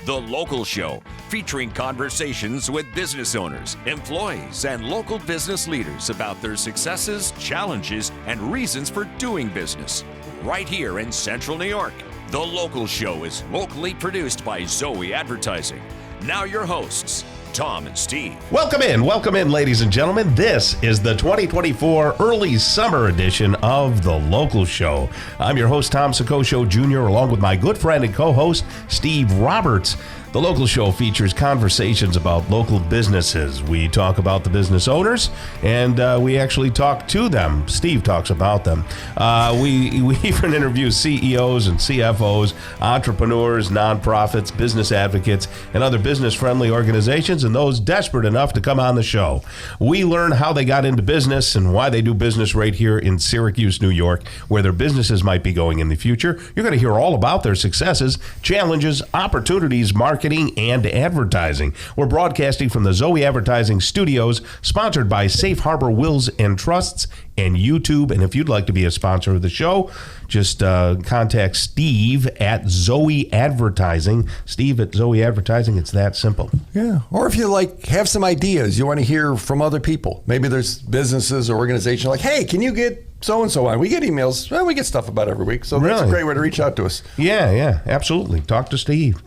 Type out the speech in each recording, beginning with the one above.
The Local Show, featuring conversations with business owners, employees, and local business leaders about their successes, challenges, and reasons for doing business. Right here in Central New York. The Local Show is locally produced by Zoey Advertising. Now your hosts, Tom and Steve. Welcome in, ladies and gentlemen. This is the 2024 early summer edition of The Local Show. I'm your host, Tom Soccocio Jr., along with my good friend and co-host, Steve Roberts. The Local Show features conversations about local businesses. We talk about the business owners, and we actually talk to them. Steve talks about them. We even interview CEOs and CFOs, entrepreneurs, nonprofits, business advocates, and other business-friendly organizations, and those desperate enough to come on the show. We learn how they got into business and why they do business right here in Syracuse, New York, where their businesses might be going in the future. You're going to hear all about their successes, challenges, opportunities, marketing, and advertising. We're broadcasting from the Zoey Advertising Studios, sponsored by Safe Harbor Wills and Trusts and YouTube. And if you'd like to be a sponsor of the show, just contact Steve at Zoey Advertising. Steve at Zoey Advertising. It's that simple. Yeah. Or if you have some ideas, you want to hear from other people. Maybe there's businesses or organizations like, hey, can you get so-and-so on? We get emails. Well, we get stuff about every week. So that's a great way to reach out to us. Yeah, absolutely. Talk to Steve.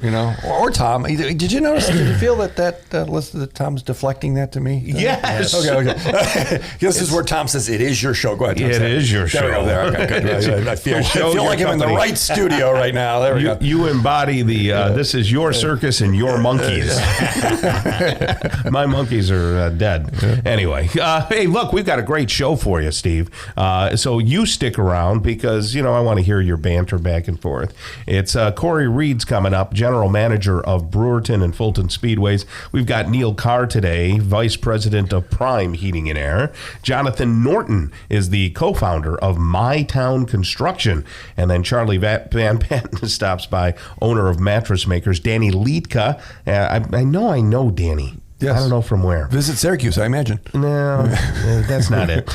Or Tom. Did you notice, did you feel that Tom's deflecting that to me? Yes. Okay. This is where Tom says, it is your show. Go ahead, Tom. It is your show. There we go. There. Okay, good. I feel like I'm in the right studio right now. There we go. You embody the, this is your circus and your monkeys. My monkeys are dead. Yeah. Anyway, hey, look, we've got a great show for you, Steve. So you stick around because, I want to hear your banter back and forth. It's Corey Reed's coming up, General Manager of Brewerton and Fulton Speedways. We've got Neil Carr today, Vice President of Prime Heating and Air. Jonathan Norton is the co-founder of My Town Construction. And then Charlie Van Patten stops by, owner of Mattress Makers. Danny Liedka. I know Danny. Yes. I don't know from where. Visit Syracuse, I imagine. No, that's not it.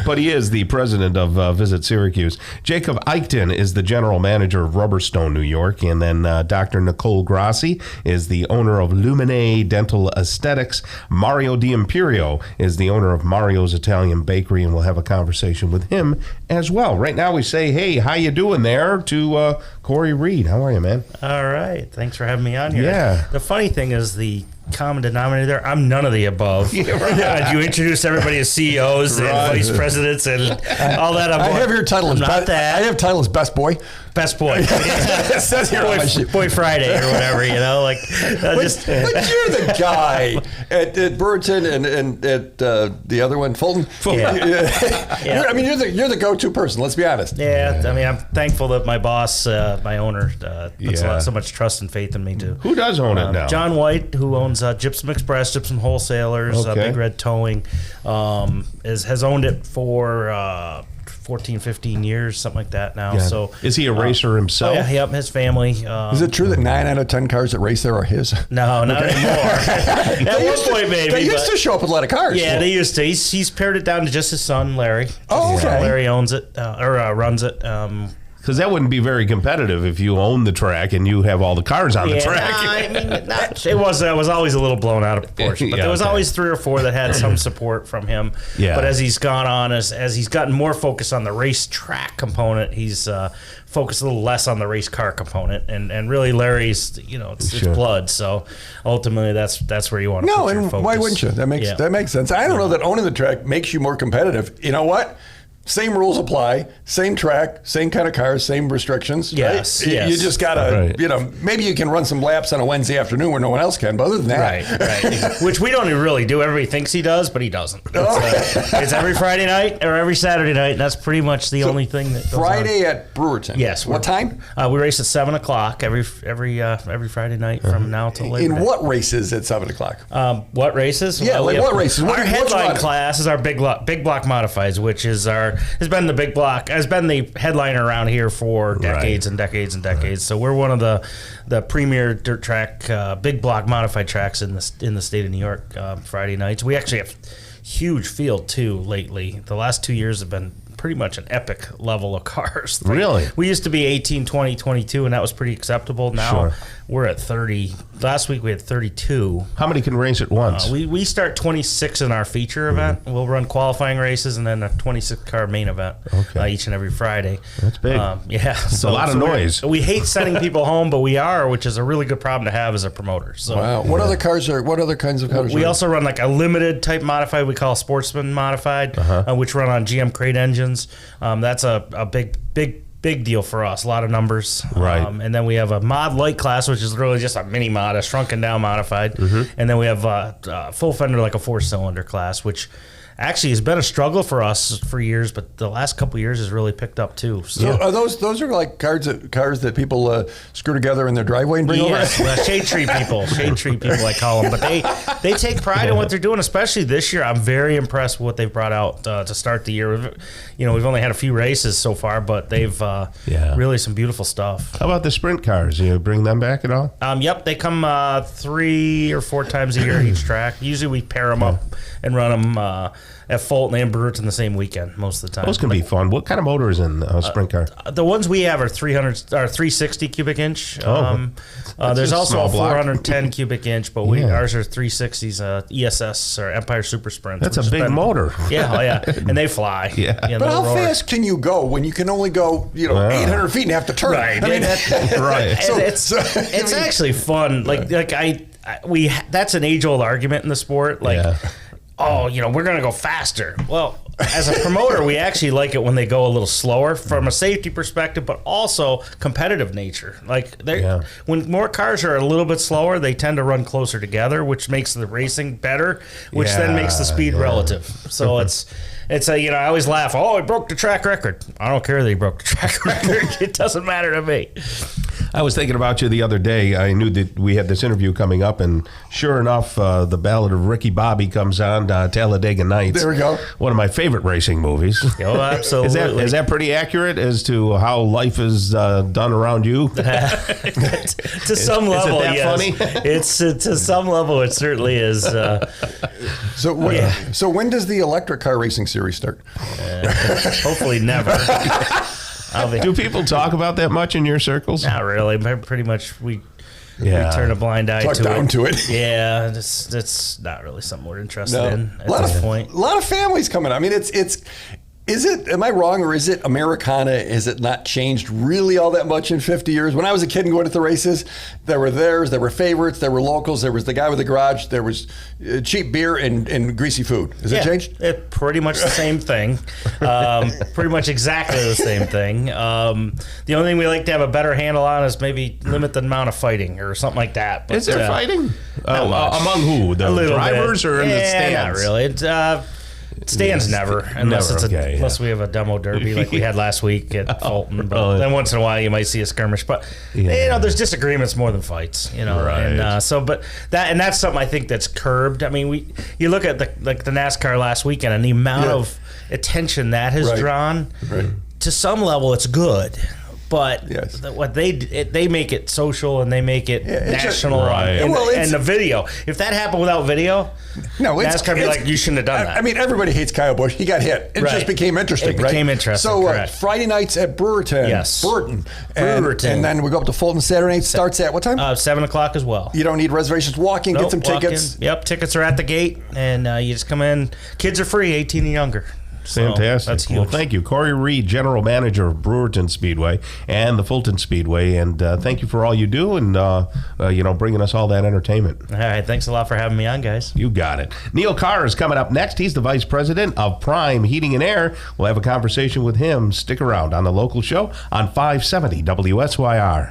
But he is the president of Visit Syracuse. Jacob Eichten is the general manager of Rubberstone, New York. And then Dr. Nicole Grassi is the owner of Luminé Dental Aesthetics. Mario D'Imperio is the owner of Mario's Italian Bakery, and we'll have a conversation with him as well. Right now we say, hey, how you doing there, to Corey Reed. How are you, man? All right. Thanks for having me on here. Yeah. The funny thing is the common denominator there, I'm none of the above. Yeah, right. You introduce everybody as CEOs and vice presidents and all that. I have your title. Not that. I have title as best boy. Best boy. It says here boy Friday or whatever, But you're the guy at Brewerton and at the other one, Fulton. Yeah. You're the go-to person. Let's be honest. Yeah. I'm thankful that my boss, my owner, puts so much trust and faith in me too. Who does own it now? John White, who owns Gypsum Express, Gypsum Wholesalers, Big Red Towing, has owned it for 14, 15 years, something like that now. Yeah. So is he a racer himself? Yeah, his family. Is it true that 9 out of 10 cars that race there are his? No, not anymore. At one point, maybe. They used to show up with a lot of cars. Yeah, they used to. He's pared it down to just his son, Larry. Larry owns it, runs it. Because that wouldn't be very competitive if you own the track and you have all the cars on the track. It was always a little blown out of proportion. But there was always 3 or 4 that had some support from him. Yeah. But as he's gone on, as he's gotten more focused on the race track component, he's focused a little less on the race car component. And really, Larry's, it's blood. So ultimately, that's where you want to put your focus. No, and why wouldn't you? That makes sense. I don't know that owning the track makes you more competitive. You know what? Same rules apply, same track, same kind of cars, same restrictions. Yes, right? yes. You just gotta, maybe you can run some laps on a Wednesday afternoon where no one else can, but other than that. Right. Which we don't really do. Everybody thinks he does, but he doesn't. It's every Friday night or every Saturday night, and that's pretty much the only thing that goes Friday on. at Brewerton. Yes. What time? We race at 7 o'clock every Friday night from now till Labor Day. In what races at 7 o'clock? What races? Yeah, what races? Our headline class is our big block modifieds, which has been the big block, has been the headliner around here for decades and decades and decades. So we're one of the premier dirt track, big block modified tracks in the state of New York. Friday nights, we actually have huge field too lately. The last 2 years have been pretty much an epic level of cars. Like, really? We used to be 18, 20, 22, and that was pretty acceptable. Now we're at 30. Last week we had 32. How many can race at once? We start 26 in our feature event. We'll run qualifying races and then a 26-car main event each and every Friday. That's big. So a lot of noise. We hate sending people home, but we are, which is a really good problem to have as a promoter. So, wow. What other kinds of cars? We also run like a limited type modified. We call Sportsman modified, which run on GM crate engines. That's a big deal for us. A lot of numbers. Right. And then we have a mod light class, which is really just a mini mod, a shrunken down modified. And then we have a full fender, like a 4-cylinder class, which actually has been a struggle for us for years, but the last couple of years has really picked up too. So are those are like cars that people screw together in their driveway and bring over? Shade tree people, I call them. But they take pride in what they're doing, especially this year. I'm very impressed with what they've brought out to start the year. We've only had a few races so far, but they've really some beautiful stuff. How about the sprint cars? You bring them back at all? Yep, they come 3 or 4 times a year at each track. Usually we pair them up and run them at Fulton and Brewerton the same weekend most of the time. Those can be fun. What kind of motor is in a sprint car? The ones we have are 360 cubic inch. There's also a 410 cubic inch, but ours are 360s, ESS or Empire Super Sprint. That's a big motor. Yeah, and they fly. Yeah. But how fast can you go when you can only go 800 feet and have to turn? Right. Right. It's actually fun. That's an age old argument in the sport. We're going to go faster. Well, as a promoter, we actually like it when they go a little slower from a safety perspective, but also competitive nature. When more cars are a little bit slower, they tend to run closer together, which makes the racing better, which then makes the speed relative. So I always laugh. Oh, he broke the track record. I don't care that he broke the track record. It doesn't matter to me. I was thinking about you the other day. I knew that we had this interview coming up, and sure enough, the Ballad of Ricky Bobby comes on Talladega Nights. There we go. One of my favorite racing movies. Oh, absolutely. Is that pretty accurate as to how life is done around you? To some level, is it that funny? It's to some level, it certainly is. So when does the electric car racing series start? Hopefully never. Do people talk about that much in your circles? Not really. Pretty much we turn a blind eye to it. Yeah, it's not really something we're interested in at this point. A lot of families coming. I mean, is it, am I wrong, or is it Americana? Has it not changed really all that much in 50 years? When I was a kid and going to the races, there were favorites, there were locals, there was the guy with the garage, there was cheap beer and greasy food. Has it changed? It pretty much the same thing. Pretty much exactly the same thing. The only thing we like to have a better handle on is maybe limit the amount of fighting or something like that. But, is there fighting? Among who? The drivers or in the stands? Not really. Stands never, unless we have a demo derby like we had last week at Fulton. But then once in a while you might see a skirmish. But there's disagreements more than fights. Right. And that's something I think that's curbed. I mean, you look at the NASCAR last weekend and the amount of attention that has drawn. Right. To some level, it's good. But what they make it social and they make it national, and the video. If that happened without video, NASCAR would be like, you shouldn't have done that. I mean, everybody hates Kyle Busch. He got hit. It just became interesting. It became interesting. So Friday nights at Brewerton, Brewerton, and then we go up to Fulton Saturday night. Starts at what time? 7:00 as well. You don't need reservations. Walk in, get some tickets. Yep, tickets are at the gate, and you just come in. Kids are free, 18 and younger. Fantastic. That's huge. Well, thank you. Corey Reed, General Manager of Brewerton Speedway and the Fulton Speedway. And thank you for all you do and, bringing us all that entertainment. All right. Thanks a lot for having me on, guys. You got it. Neil Carr is coming up next. He's the Vice President of Prime Heating and Air. We'll have a conversation with him. Stick around on the local show on 570 WSYR.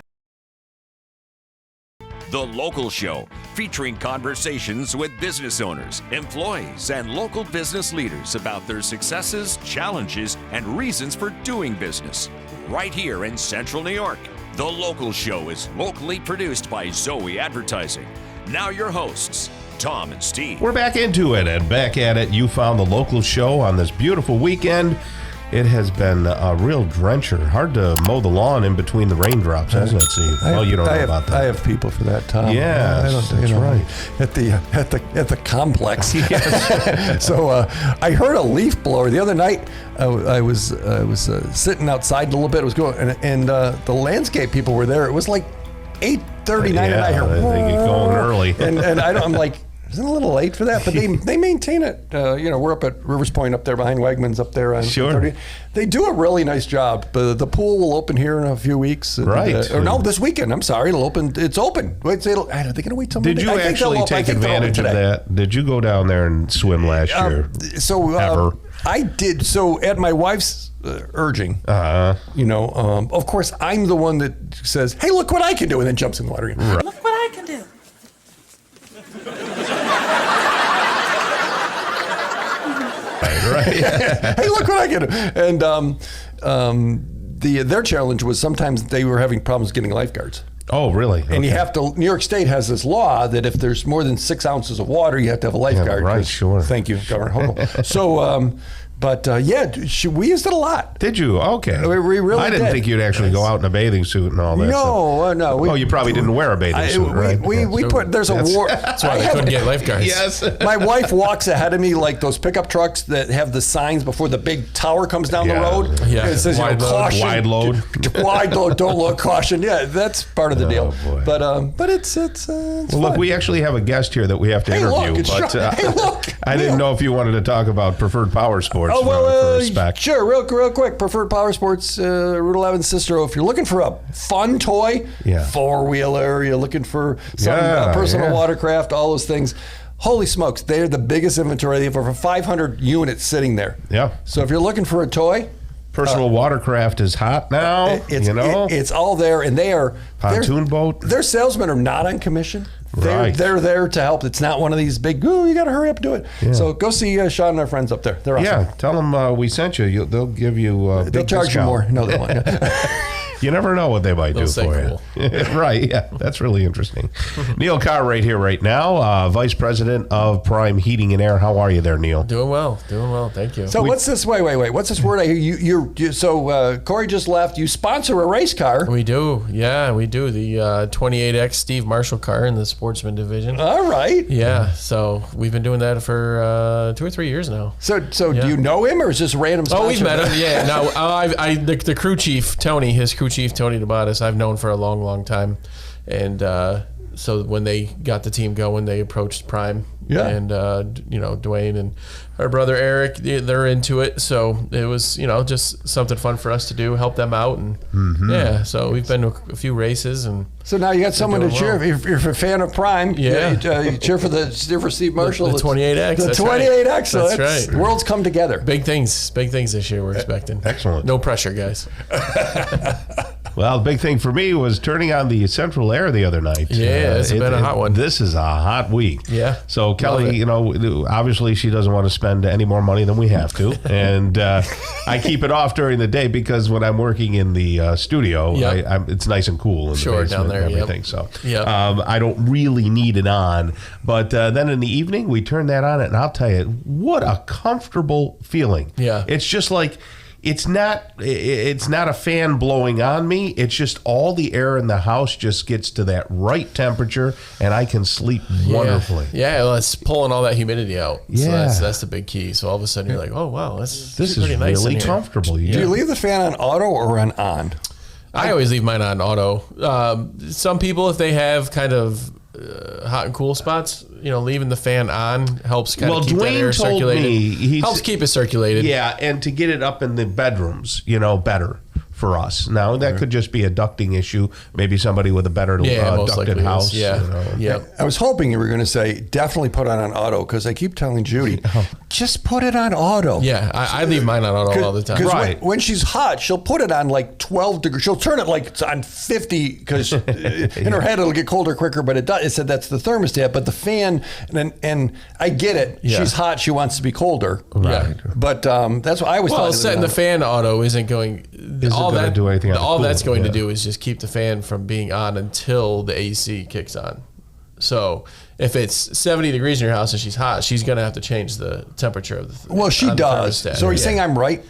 The Local Show, featuring conversations with business owners, employees, and local business leaders about their successes, challenges, and reasons for doing business. Right here in Central New York. The Local Show is locally produced by Zoey Advertising. Now your hosts, Tom and Steve. We're back into it and back at it. You found the Local Show on this beautiful weekend. It has been a real drencher. Hard to mow the lawn in between the raindrops, hasn't it, Steve? Well, you don't know about that. I have people for that, Tom. Yeah, that's right. At the complex. So I heard a leaf blower the other night. I was sitting outside a little bit. It was going, and the landscape people were there. It was like 8:39, and I hear, they get going early. and I'm like, isn't it a little late for that? But they maintain it. We're up at Rivers Point up there behind Wegmans up there on 30. They do a really nice job. But the pool will open here in a few weeks. Right. Or no, this weekend. I'm sorry. It'll open. It's open. Are they going to wait till Monday? Did you actually take advantage of that? Did you go down there and swim last year? Ever? I did. So at my wife's urging, of course, I'm the one that says, "Hey, look what I can do," and then jumps in the water. Right. Look what I can do. Right. Hey, look what I can do. And their challenge was sometimes they were having problems getting lifeguards. Oh, really? Okay. And you have to. New York State has this law that if there's more than 6 ounces of water, you have to have a lifeguard. Yeah, right. Sure. Thank you, Governor Hochul. So. We used it a lot. Did you? Okay. We really I didn't did. think you'd actually go out in a bathing suit and all that stuff. No. You probably didn't wear a bathing suit, right? We put, there's a war. That's why they couldn't get lifeguards. Yes. My wife walks ahead of me like those pickup trucks that have the signs before the big tower comes down the road. Yeah. It says, Wide load. caution. Wide load. Wide load, don't look, caution. Yeah, that's part of the deal. Boy. But it's Well, fun. look, we actually have a guest here that we have to interview. Hey, look. I didn't know if you wanted to talk about Preferred Power Sports for respect. Sure, real quick. Preferred Power Sports, Route 11 Cicero. If you're looking for a fun toy, four-wheeler, you're looking for some personal watercraft, all those things. Holy smokes, they're the biggest inventory. They have over 500 units sitting there. Yeah. So if you're looking for a toy, personal watercraft is hot now. It's all there, and they are pontoon boat. Their salesmen are not on commission. They're there to help. It's not one of these big, you got to hurry up and do it. Yeah. So go see Sean and our friends up there. They're awesome. Yeah, tell them we sent you. They'll give you a big They'll charge discount. you more. No, they won't. You never know what they might do for you. Right, yeah. That's really interesting. Neil Carr right here, right now, Vice President of Prime Heating and Air. How are you there, Neil? Doing well. Thank you. So what's this? Wait. What's this word I hear? So Corey just left. You sponsor a race car. We do. Yeah, we do. The 28X Steve Marshall car in the Sportsman division. All right. Yeah, so we've been doing that for 2 or 3 years now. So do you know him, or is this random sponsor? Oh, we've met him. Yeah. No, the crew chief, Tony, his crew chief, Tony DeBatis, I've known for a long, long time. And so when they got the team going, they approached Prime. Yeah. And, Dwayne and our brother Eric, they're into it. So it was, just something fun for us to do, help them out. And so we've been to a few races. And so now you got someone to cheer. If you're a fan of Prime, you cheer for Steve Marshall. The 28X. The 28X. That's right. The world's come together. Big things this year we're expecting. Excellent. No pressure, guys. Well, the big thing for me was turning on the central air the other night. Yeah, it's been a hot one. This is a hot week. Yeah. So Kelly, obviously she doesn't want to spend any more money than we have to. And I keep it off during the day because when I'm working in the studio, it's nice and cool in the basement down there, and everything. So Yep. I don't really need it on. But then in the evening, we turn that on, and I'll tell you, what a comfortable feeling. Yeah. It's just like, it's not a fan blowing on me. It's just all the air in the house just gets to that right temperature, and I can sleep wonderfully. Yeah, well, it's pulling all that humidity out. Yeah. So that's the big key. So all of a sudden you're like, oh, wow, this This pretty is nice really in here. comfortable. Do you leave the fan on auto or on? I always leave mine on auto. Some people, if they have kind of hot and cool spots, leaving the fan on helps kind of keep that air circulated. Helps keep it circulated. Yeah, and to get it up in the bedrooms, better for us. Now, that could just be a ducting issue. Maybe somebody with a better ducted house. Yeah. I was hoping you were going to say definitely put it on auto because I keep telling Judy, just put it on auto. Yeah, I leave mine on auto all the time. Because when she's hot, she'll put it on like 12 degrees. She'll turn it like it's on 50 because in her head it'll get colder quicker. But it does. It said that's the thermostat. But the fan, and I get it. Yeah. She's hot. She wants to be colder. Right. But that's what I was. Well, setting the fan to auto isn't going. All gonna do anything on all the that's pool, going to do is just keep the fan from being on until the AC kicks on. So if it's 70 degrees in your house and she's hot, she's going to have to change the temperature of the Well, she does. thermostat. So are you saying I'm right?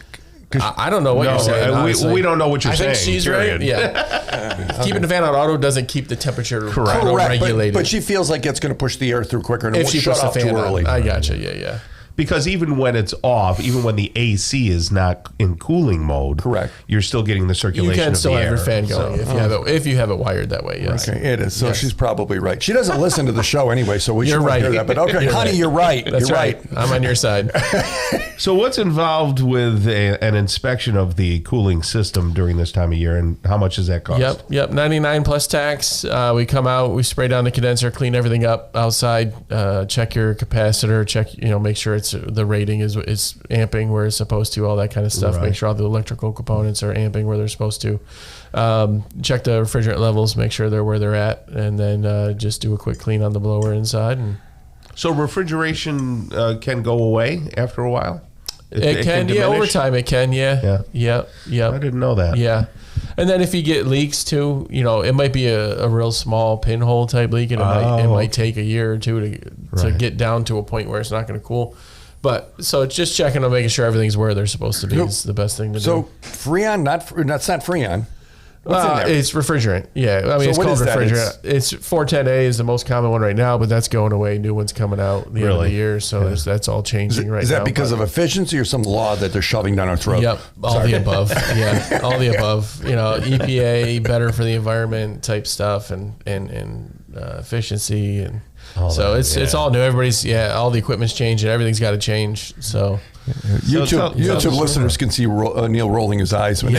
I don't know what you're saying. We don't know what you're saying. I think she's right. Yeah. Keeping the fan on auto doesn't keep the temperature regulated. But she feels like it's going to push the air through quicker and it if won't she shut puts off the fan too early. I gotcha. Yeah. Because even when it's off, even when the AC is not in cooling mode, correct, you're still getting the circulation of the air. You can still have your fan going if you have it wired that way, yes. Okay, it is. So she's probably right. She doesn't listen to the show anyway, so we should hear that. But okay, honey, you're right. That's you're right. I'm on your side. So what's involved with an inspection of the cooling system during this time of year, and how much does that cost? Yep. 99 plus tax. We come out, we spray down the condenser, clean everything up outside, check your capacitor, make sure the rating is amping where it's supposed to, all that kind of stuff. Right. Make sure all the electrical components are amping where they're supposed to. Check the refrigerant levels, make sure they're where they're at, and then just do a quick clean on the blower inside. And so refrigeration can go away after a while? It can over time it can, Yep. I didn't know that. Yeah. And then if you get leaks too, it might be a real small pinhole type leak, and it might take a year or two to get down to a point where it's not going to cool. But so just checking on making sure everything's where they're supposed to be is the best thing to do. So Freon, that's not Freon. What's in there? It's refrigerant. Yeah, I mean, it's called refrigerant. It's 410A is the most common one right now, but that's going away. New one's coming out the end of the year, so that's all changing right now. Is that because of efficiency or some law that they're shoving down our throat? Yep, all the above. Yeah, all the above. EPA, better for the environment type stuff, and efficiency, and so it's all new. Everybody's all the equipment's changing. Everything's got to change. So YouTube listeners can see Neil rolling his eyes when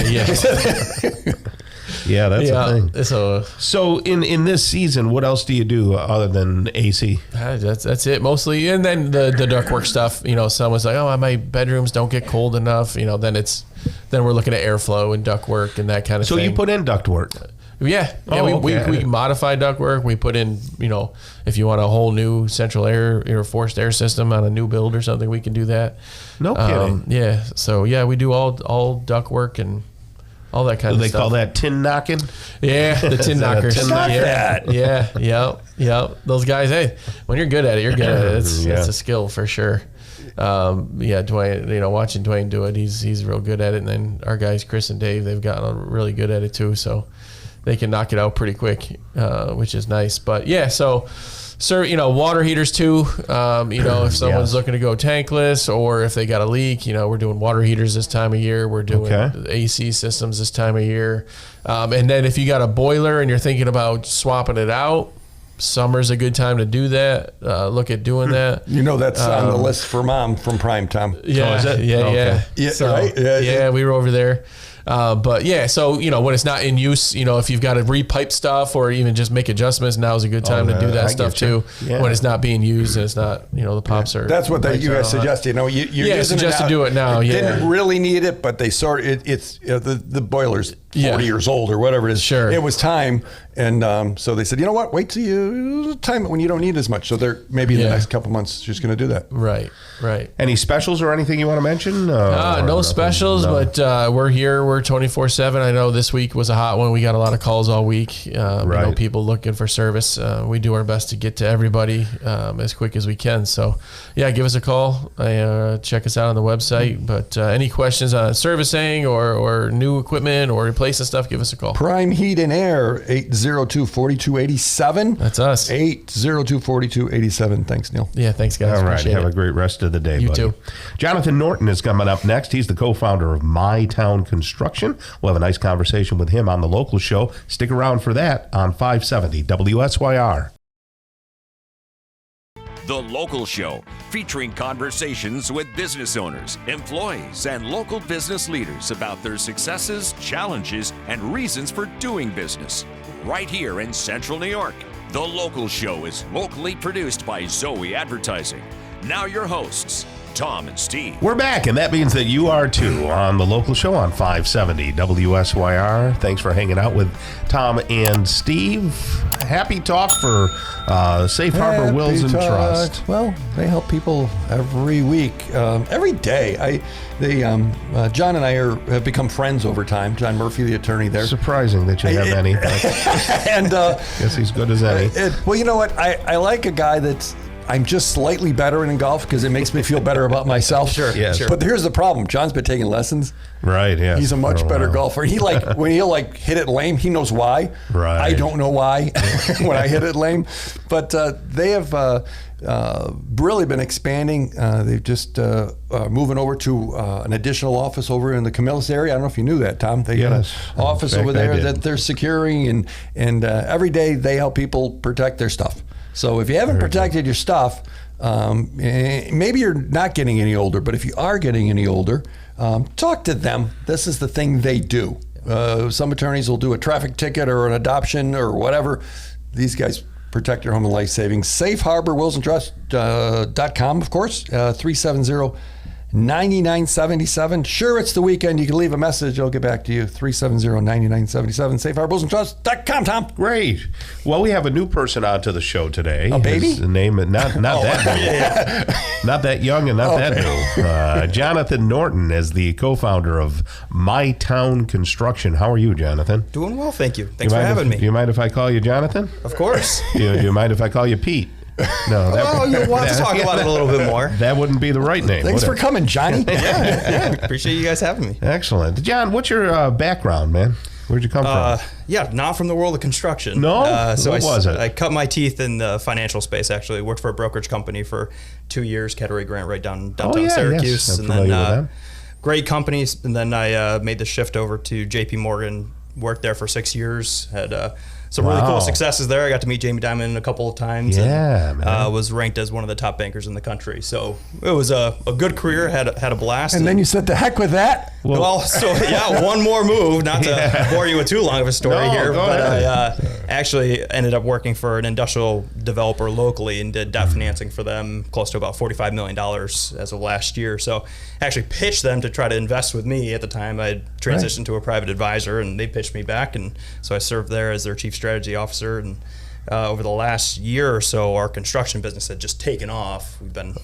Yeah, that's the thing. So in this season, what else do you do other than AC? That's it mostly, and then the ductwork stuff. Someone's like, "Oh, my bedrooms don't get cold enough." Then we're looking at airflow and ductwork and that kind of thing. So you put in ductwork. Yeah. We modify ductwork. We put in, if you want a whole new central air or forced air system on a new build or something, we can do that. No kidding. Yeah. So we do all ductwork and all that kind of stuff. They call that tin knocking? Yeah, the tin knockers. That. Yeah. Those guys, hey, when you're good at it, you're good at it. It's a skill for sure. Dwayne, watching Dwayne do it, he's real good at it. And then our guys, Chris and Dave, they've gotten really good at it too. So they can knock it out pretty quick, which is nice. But water heaters too. If someone's looking to go tankless, or if they got a leak, we're doing water heaters this time of year. We're doing AC systems this time of year. And then if you got a boiler and you're thinking about swapping it out, summer's a good time to do that. Look at doing that. That's on the list for Mom from Prime Time. Yeah, is it? Yeah, we were over there. When it's not in use, if you've got to repipe stuff or even just make adjustments, now's a good time to do that stuff too. Yeah. When it's not being used and it's not, the pops are. That's what you guys suggested. You suggest to do it now. Didn't really need it, but they it's the boiler's 40 years old or whatever it is. Sure. It was time. And so they said, you know what? Wait till you time it when you don't need as much. So they're maybe in the next couple months just going to do that. Right. Any specials or anything you want to mention? No specials, but we're here. We're 24/7. I know this week was a hot one. We got a lot of calls all week. People looking for service. We do our best to get to everybody as quick as we can. So, give us a call. Check us out on the website. But any questions on servicing or new equipment or replacing stuff, give us a call. Prime Heat and Air, 802-4287. That's us. 802-4287. Thanks, Neil. Yeah, thanks, guys. All right. Have a great rest of the day, You buddy. too. Jonathan Norton is coming up next. He's the co-founder of My Town Construction. We'll have a nice conversation with him on the local show. Stick around for that on 570 WSYR. The Local Show, featuring conversations with business owners, employees, and local business leaders about their successes, challenges, and reasons for doing business. Right here in Central New York. The Local Show is locally produced by Zoey Advertising. Now your hosts, Tom and Steve. We're back, and that means that you are too on the local show on 570 WSYR. Thanks for hanging out with Tom and Steve. Happy talk for Safe Harbor Wills and Trust. Well, they help people every week, every day. John and I have become friends over time. John Murphy, the attorney there. Surprising that you have any. And guess he's good as any. Well, you know what? I like a guy that's I'm just slightly better in golf because it makes me feel better about myself. Sure. But here's the problem. John's been taking lessons. Right, yeah. He's a much better golfer. He when he'll hit it lame, he knows why. Right. I don't know why when I hit it lame. But they have really been expanding. They've just moving over to an additional office over in the Camillus area. I don't know if you knew that, Tom. They got an office over there that they're securing, and every day they help people protect their stuff. So if you haven't protected your stuff, maybe you're not getting any older, but if you are getting any older, talk to them. This is the thing they do. Some attorneys will do a traffic ticket or an adoption or whatever. These guys protect your home and life savings. Safe Harbor, WillsandTrust.com, of course, 370-9977. Sure, it's the weekend. You can leave a message. I'll get back to you. 370-9977. Safe Harbor, WillsandTrust.com, Tom. Great. Well, we have a new person on to the show today. A baby? His name, not that new. Not that young and not that new. Jonathan Norton is the co-founder of My Town Construction. How are you, Jonathan? Doing well, thank you. Thanks for having me. Do you mind if I call you Jonathan? Of course. Do you mind if I call you Pete? No. We'll have to talk about it a little bit more. That wouldn't be the right name. Thanks for coming, Johnny. Yeah. Appreciate you guys having me. Excellent. John, what's your background, man? Where'd you come from? Not from the world of construction. No? What was it? I cut my teeth in the financial space, actually. Worked for a brokerage company for 2 years, Category Grant right downtown Syracuse. Yes. I'm familiar with them. Great companies. And then I made the shift over to JP Morgan, worked there for 6 years, had some really cool successes there. I got to meet Jamie Dimon a couple of times. Yeah, and, was ranked as one of the top bankers in the country. So it was a good career. Had a blast. And then you said, "The heck with that." One more move. Not to bore you with too long of a story here, but I actually ended up working for an industrial developer locally and did debt financing for them, close to about $45 million as of last year. So I actually pitched them to try to invest with me. At the time, I transitioned to a private advisor, and they pitched me back, and so I served there as their chief strategy officer. And over the last year or so, our construction business had just taken off. We've been,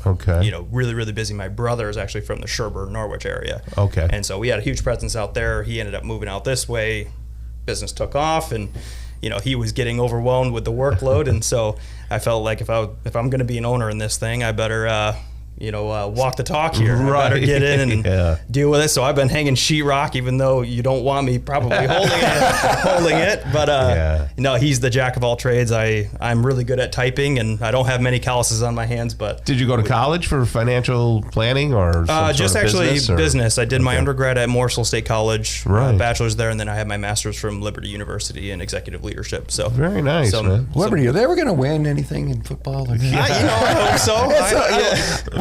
really, really busy. My brother is actually from the Sherburne, Norwich area. Okay. And so we had a huge presence out there. He ended up moving out this way. Business took off, and he was getting overwhelmed with the workload. And so I felt like if I'm going to be an owner in this thing, I better walk the talk here. I better get in and deal with it. So I've been hanging sheetrock, even though you don't want me probably holding it. But no, he's the jack of all trades. I'm really good at typing, and I don't have many calluses on my hands. But did you go to college for financial planning or just actually business? I did my undergrad at Morsel State College, bachelor's there, and then I had my master's from Liberty University in executive leadership. So very nice, man. Liberty, are they ever going to win anything in football? I hope so.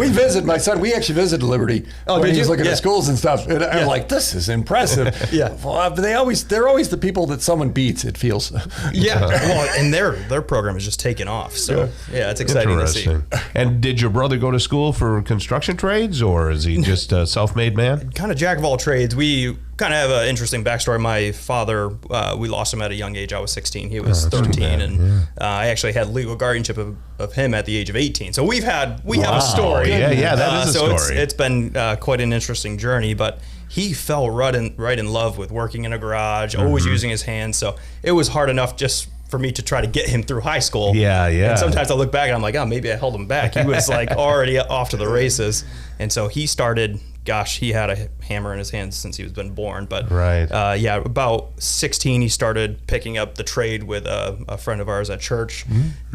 We visited, my son, we actually visited Liberty. When he was looking at schools and stuff. And I'm like, this is impressive. Well, they're always the people that someone beats, it feels. Well, and their program is just taking off. So it's exciting to see. And did your brother go to school for construction trades, or is he just a self-made man? Kind of jack of all trades. We kind of have an interesting backstory. My father, we lost him at a young age. I was 16. He was 13, and I actually had legal guardianship of him at the age of 18. So we have a story. Yeah, that is a story. So it's been quite an interesting journey, but he fell right in love with working in a garage, always using his hands. So it was hard enough just for me to try to get him through high school. And sometimes I look back and I'm like, maybe I held him back. He was like already off to the races. And so he started, he had a hammer in his hands since he was been born. But about 16, he started picking up the trade with a friend of ours at church.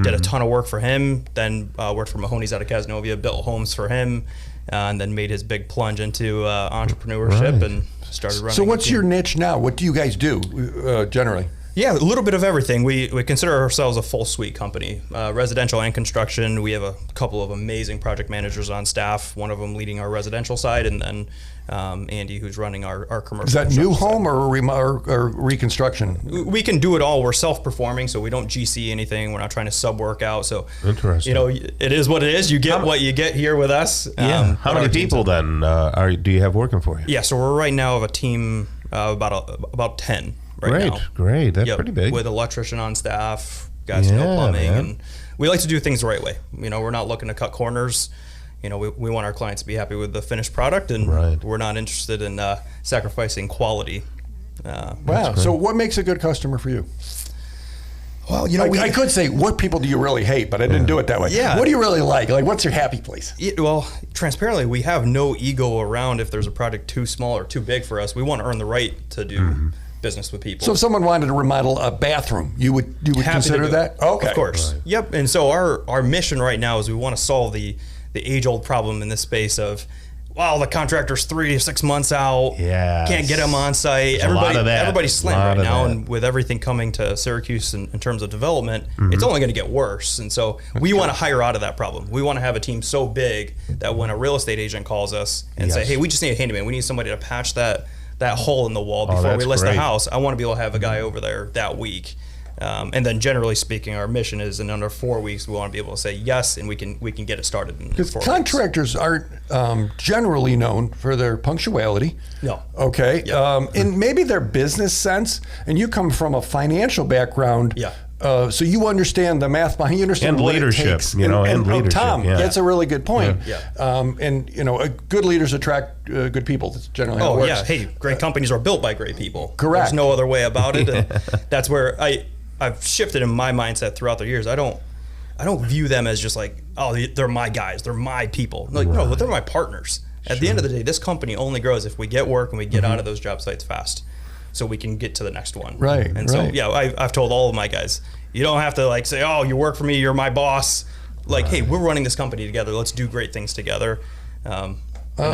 Did a ton of work for him. Then worked for Mahoney's out of Cazenovia, built homes for him, and then made his big plunge into entrepreneurship and started running. So what's your niche now? What do you guys do generally? Yeah, a little bit of everything. We consider ourselves a full suite company, residential and construction. We have a couple of amazing project managers on staff, one of them leading our residential side, and then Andy, who's running our commercial. Is that new home or reconstruction? We can do it all. We're self-performing, so we don't GC anything. We're not trying to sub-work out. So, interesting. It is what it is. You get what you get here with us. How many people then do you have working for you? Yeah, so we're right now of a team about 10. Great. That's pretty big. With electrician on staff, guys who know plumbing, and we like to do things the right way. We're not looking to cut corners. We want our clients to be happy with the finished product, and we're not interested in sacrificing quality. Wow. So what makes a good customer for you? Well, I could say, what people do you really hate? But I didn't do it that way. Yeah. What do you really like? Like, what's your happy place? Well, transparently, we have no ego around if there's a project too small or too big for us. We want to earn the right to do business with people. So if someone wanted to remodel a bathroom, you would consider that? Okay. Of course. Right. Yep. And so our mission right now is we want to solve the age-old problem in this space of, wow, the contractor's 3 to 6 months out. Yeah. Can't get them on site. Everybody's slammed right now, and with everything coming to Syracuse in terms of development, it's only going to get worse. And so we want to hire out of that problem. We want to have a team so big that when a real estate agent calls us and say, hey, we just need a handyman. We need somebody to patch that hole in the wall before we list the house. I want to be able to have a guy over there that week. And then generally speaking, our mission is in under 4 weeks, we want to be able to say yes, and we can get it started in 4 weeks. Contractors aren't generally known for their punctuality. No. Okay. Yep. And maybe their business sense, and you come from a financial background. Yeah. So you understand the math behind, you understand and what leadership, it takes. and leadership. Tom, that's a really good point. Yeah. And good leaders attract good people. That's generally how it works. Yeah. Hey, great companies are built by great people. Correct. There's no other way about it. And that's where I've shifted in my mindset throughout the years. I don't view them as just like, oh, they're my guys, they're my people. Like, no, they're my partners. At the end of the day, this company only grows if we get work and we get out of those job sites fast, so we can get to the next one. Right. And so, I've told all of my guys, you don't have to like say, oh, you work for me, you're my boss. Like, hey, we're running this company together. Let's do great things together. No, I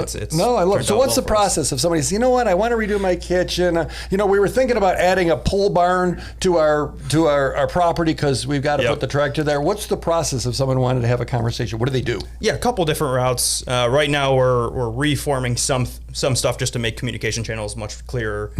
love it. So what's the process if somebody says, you know what, I want to redo my kitchen. We were thinking about adding a pole barn to our property because we've got to put the tractor there. What's the process if someone wanted to have a conversation? What do they do? Yeah, a couple different routes. Right now we're reforming some stuff just to make communication channels much clearer.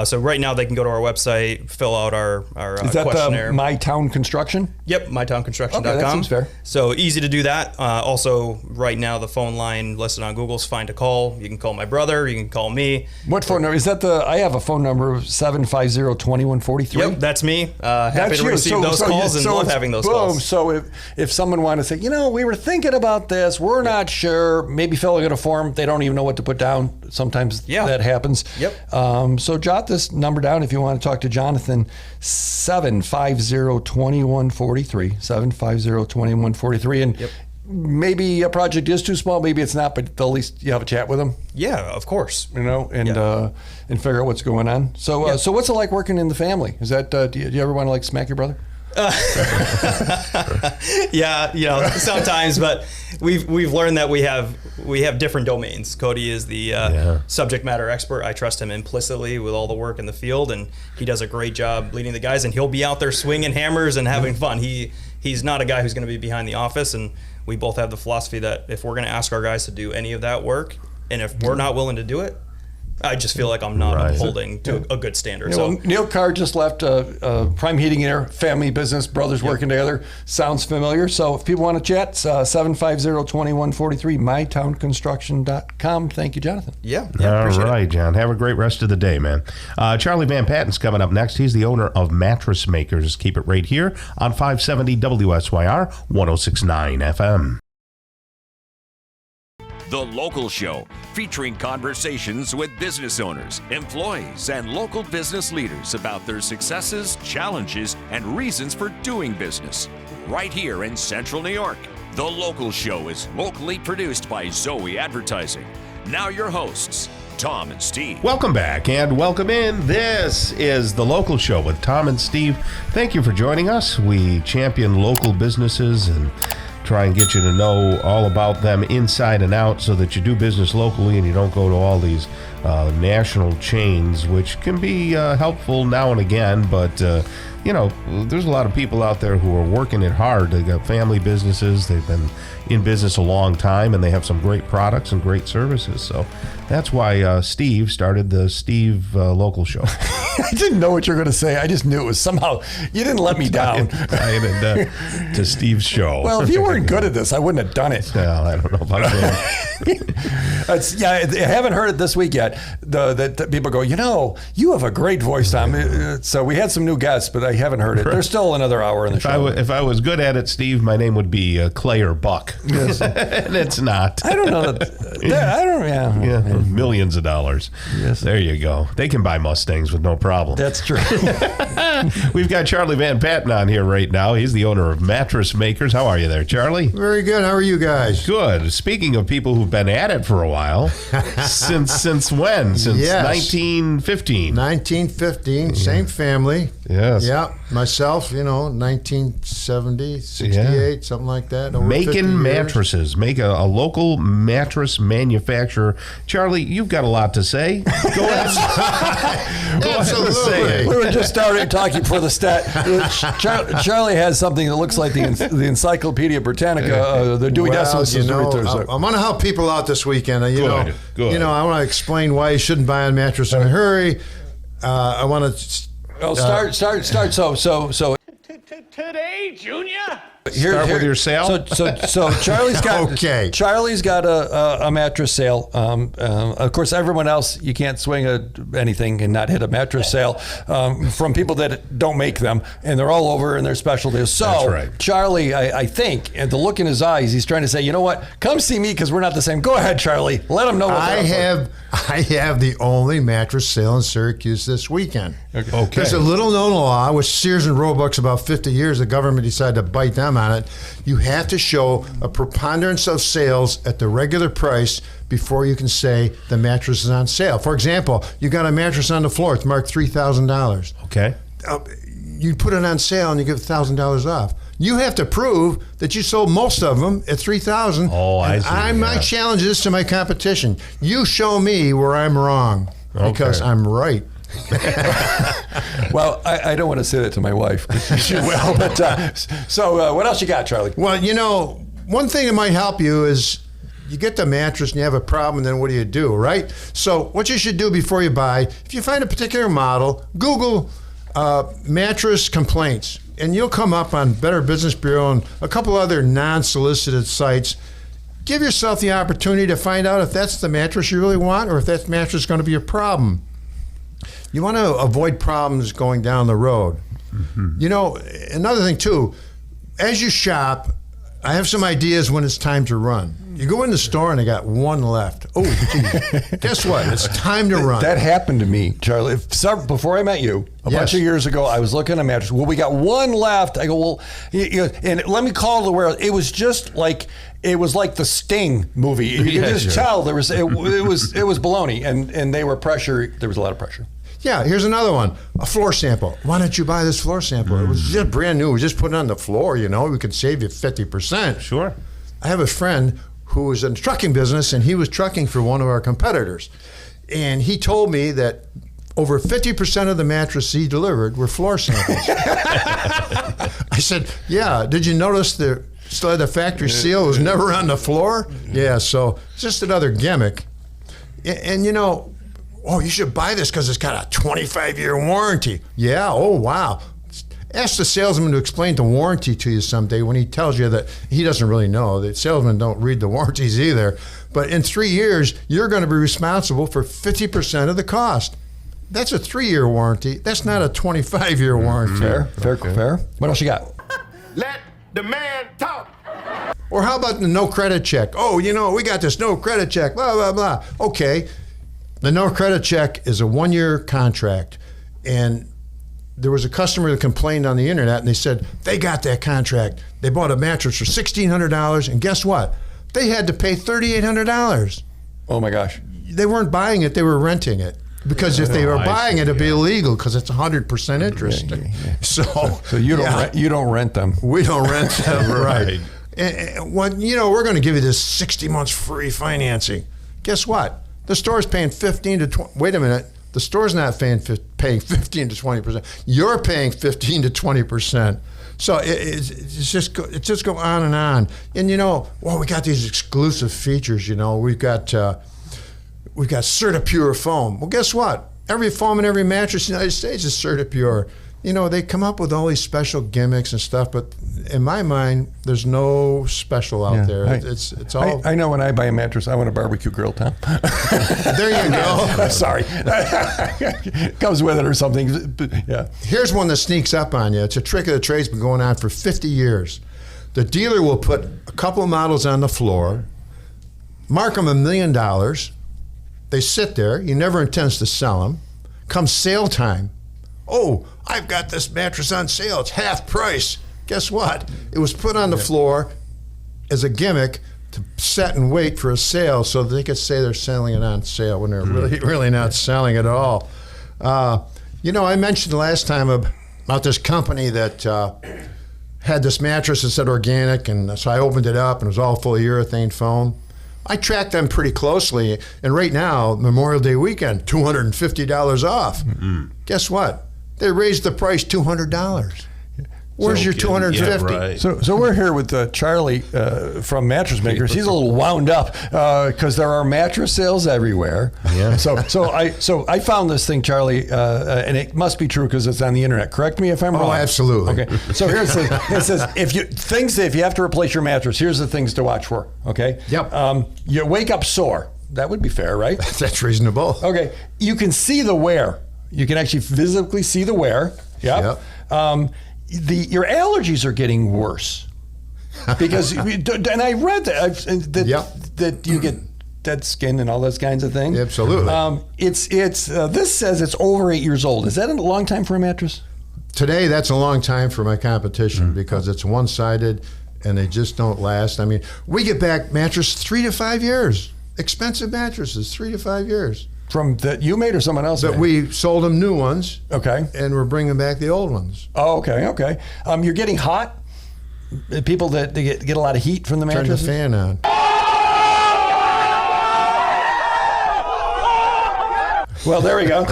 So right now they can go to our website, fill out our Is that questionnaire. My Town Construction? Yep, mytownconstruction.com. Okay, that seems fair. So easy to do that. Also, right now the phone line listed on Google's fine to call. You can call my brother. You can call me. What phone number? Is that I have a phone number of 750-2143. Yep, that's me. Happy to receive those calls and love having those calls. So if someone wanted to say, we were thinking about this, we're not sure, maybe filling out a form, they don't even know what to put down. Sometimes that happens. Yep. So jot this number down if you want to talk to Jonathan, 750-2143, 750-2143. And maybe a project is too small, maybe it's not, but at least you have a chat with them. Yeah, of course. And figure out what's going on. So so what's it like working in the family? Is that do you ever want to smack your brother? Yeah, sometimes, but we've learned that we have different domains. Cody is the subject matter expert. I trust him implicitly with all the work in the field, and he does a great job leading the guys, and he'll be out there swinging hammers and having fun. He's not a guy who's going to be behind the office, and we both have the philosophy that if we're going to ask our guys to do any of that work, and if we're not willing to do it, I just feel like I'm not upholding to a good standard. So Neil Carr just left Prime Heating and Air, family business, brothers working together. Sounds familiar. So if people want to chat, 750-2143, mytownconstruction.com. Thank you, Jonathan. Yeah. All right, John. Have a great rest of the day, man. Charlie Van Patten's coming up next. He's the owner of Mattress Makers. Keep it right here on 570 WSYR 106.9 FM. The Local Show, featuring conversations with business owners, employees, and local business leaders about their successes, challenges, and reasons for doing business. Right here in Central New York. The Local Show is locally produced by Zoey Advertising. Now your hosts, Tom and Steve. Welcome back and welcome in. This is The Local Show with Tom and Steve. Thank you for joining us. We champion local businesses and try and get you to know all about them inside and out so that you do business locally and you don't go to all these national chains, which can be helpful now and again, but there's a lot of people out there who are working it hard. They got family businesses, they've been in business a long time, and they have some great products and great services. So that's why Steve started the Steve Local Show. I didn't know what you were going to say. I just knew it was somehow, you didn't let me down. To Steve's show. Well, if you weren't good at this, I wouldn't have done it. Well, I don't know about that. I haven't heard it this week yet. That people go, you have a great voice, Tom. So we had some new guests, but I haven't heard it. There's still another hour in the show. If I was good at it, Steve, my name would be Clay or Buck. Yes. And it's not. I don't know. Yeah. Millions of dollars. Yes. There you go. They can buy Mustangs with no problem. That's true. We've got Charlie Van Patten on here right now. He's the owner of Mattress Makers. How are you there, Charlie? Very good. How are you guys? Good. Speaking of people who've been at it for a while, since when? Since 1915. 1915. Same family. Yes. Yeah. Myself, 1970, 68, something like that. Making mattresses. Make a local mattress manufacturer. Charlie, you've got a lot to say. Go ahead. Absolutely. We were just starting talking for the stat. Charlie has something that looks like the Encyclopedia Britannica, the Dewey Decimal System. I want to help people out this weekend. Good. I want to explain why you shouldn't buy a mattress in a hurry. I want to... start. So today, Junior. Start with your sale. So Charlie's got Charlie's got a mattress sale. Of course, everyone else, you can't swing anything and not hit a mattress sale from people that don't make them, and they're all over and they're special deals. So that's right. Charlie, I think, and the look in his eyes, he's trying to say, you know what? Come see me because we're not the same. Go ahead, Charlie. Let them know what I have the only mattress sale in Syracuse this weekend. Okay. There's a little known law with Sears and Roebuck's about 50 years. The government decided to bite them on it. You have to show a preponderance of sales at the regular price before you can say the mattress is on sale. For example, you got a mattress on the floor. It's marked $3,000. Okay. You put it on sale and you give $1,000 off. You have to prove that you sold most of them at $3,000. Oh, I see. My challenge is to my competition. You show me where I'm wrong because I'm right. Well, I don't want to say that to my wife. She will. But so what else you got, Charlie? Well, one thing that might help you is you get the mattress and you have a problem, and then what do, right? So what you should do before you buy, if you find a particular model, Google mattress complaints, and you'll come up on Better Business Bureau and a couple other non-solicited sites. Give yourself the opportunity to find out if that's the mattress you really want or if that mattress is going to be a problem. You want to avoid problems going down the road. Mm-hmm. Another thing too, as you shop, I have some ideas when it's time to run. You go in the store and they got one left. Oh, geez. Guess what? It's time to run. That happened to me, Charlie. Before I met you, a bunch of years ago, I was looking at a mattress. Well, we got one left. I go, well, and let me call the warehouse. It was just like the Sting movie. You could just tell it was baloney, and they were pressure. There was a lot of pressure. Yeah, here's another one. A floor sample. Why don't you buy this floor sample? It was just brand new. We just put it on the floor, we could save you 50%. Sure. I have a friend who was in the trucking business, and he was trucking for one of our competitors. And he told me that over 50% of the mattresses he delivered were floor samples. I said, yeah, did you notice still had the factory seal? It was never on the floor? Yeah, so just another gimmick. And you should buy this because it's got a 25-year warranty. Yeah, oh, wow. Ask the salesman to explain the warranty to you someday when he tells you that he doesn't really know. The salesmen don't read the warranties either. But in 3 years, you're going to be responsible for 50% of the cost. That's a 3-year warranty. That's not a 25-year warranty. Fair. What else you got? Let the man talk. Or how about the no credit check? Oh, we got this no credit check, blah, blah, blah. Okay. The no credit check is a 1-year contract. And there was a customer that complained on the internet, and they said they got that contract. They bought a mattress for $1,600, and guess what? They had to pay $3,800. Oh my gosh! They weren't buying it; they were renting it. Because if they were buying it, it'd be illegal because it's 100% interest. Yeah. So you don't rent them. We don't rent them, right? And we're going to give you this 60 months free financing. Guess what? The store's paying 15 to 20. Wait a minute. The store's not paying 15 to 20%. You're paying 15 to 20%. So it's just go on and on. And we got these exclusive features. We've got Certipure foam. Well, guess what? Every foam and every mattress in the United States is Certipure. they come up with all these special gimmicks and stuff, but in my mind, there's no special out there. It's all. I know when I buy a mattress, I want a barbecue grill, Tom. There you go. Sorry. Comes with it or something. Yeah. Here's one that sneaks up on you. It's a trick of the trade. It's been going on for 50 years. The dealer will put a couple of models on the floor, mark them $1 million. They sit there. He never intends to sell them. Comes sale time. Oh, I've got this mattress on sale. It's half price. Guess what? It was put on the floor as a gimmick to set and wait for a sale so they could say they're selling it on sale when they're really not selling it at all. I mentioned last time about this company that had this mattress that said organic, and so I opened it up and it was all full of urethane foam. I tracked them pretty closely, and right now, Memorial Day weekend, $250 off. Mm-hmm. Guess what? They raised the price $200. Where's your $250? Yeah, right. So we're here with Charlie from Mattress Makers. He's a little wound up because there are mattress sales everywhere. Yeah. So I found this thing, Charlie, and it must be true because it's on the internet. Correct me if I'm wrong. Oh, absolutely. Okay. So here it says if you have to replace your mattress, here's the things to watch for. Okay. Yep. You wake up sore. That would be fair, right? That's reasonable. Okay. You can see the wear. You can actually physically see the wear. Yep. Your allergies are getting worse because, and I read that you get dead skin and all those kinds of things. Absolutely. This says it's over 8 years old. Is that a long time for a mattress? Today, that's a long time for my competition because it's one-sided and they just don't last. I mean, we get back mattress 3 to 5 years. Expensive mattresses, 3 to 5 years. From that you made or someone else made? We sold them new ones. Okay. And we're bringing back the old ones. Oh, okay. You're getting hot? People that get a lot of heat from the mattress? Turn the fan on. Well, there we go.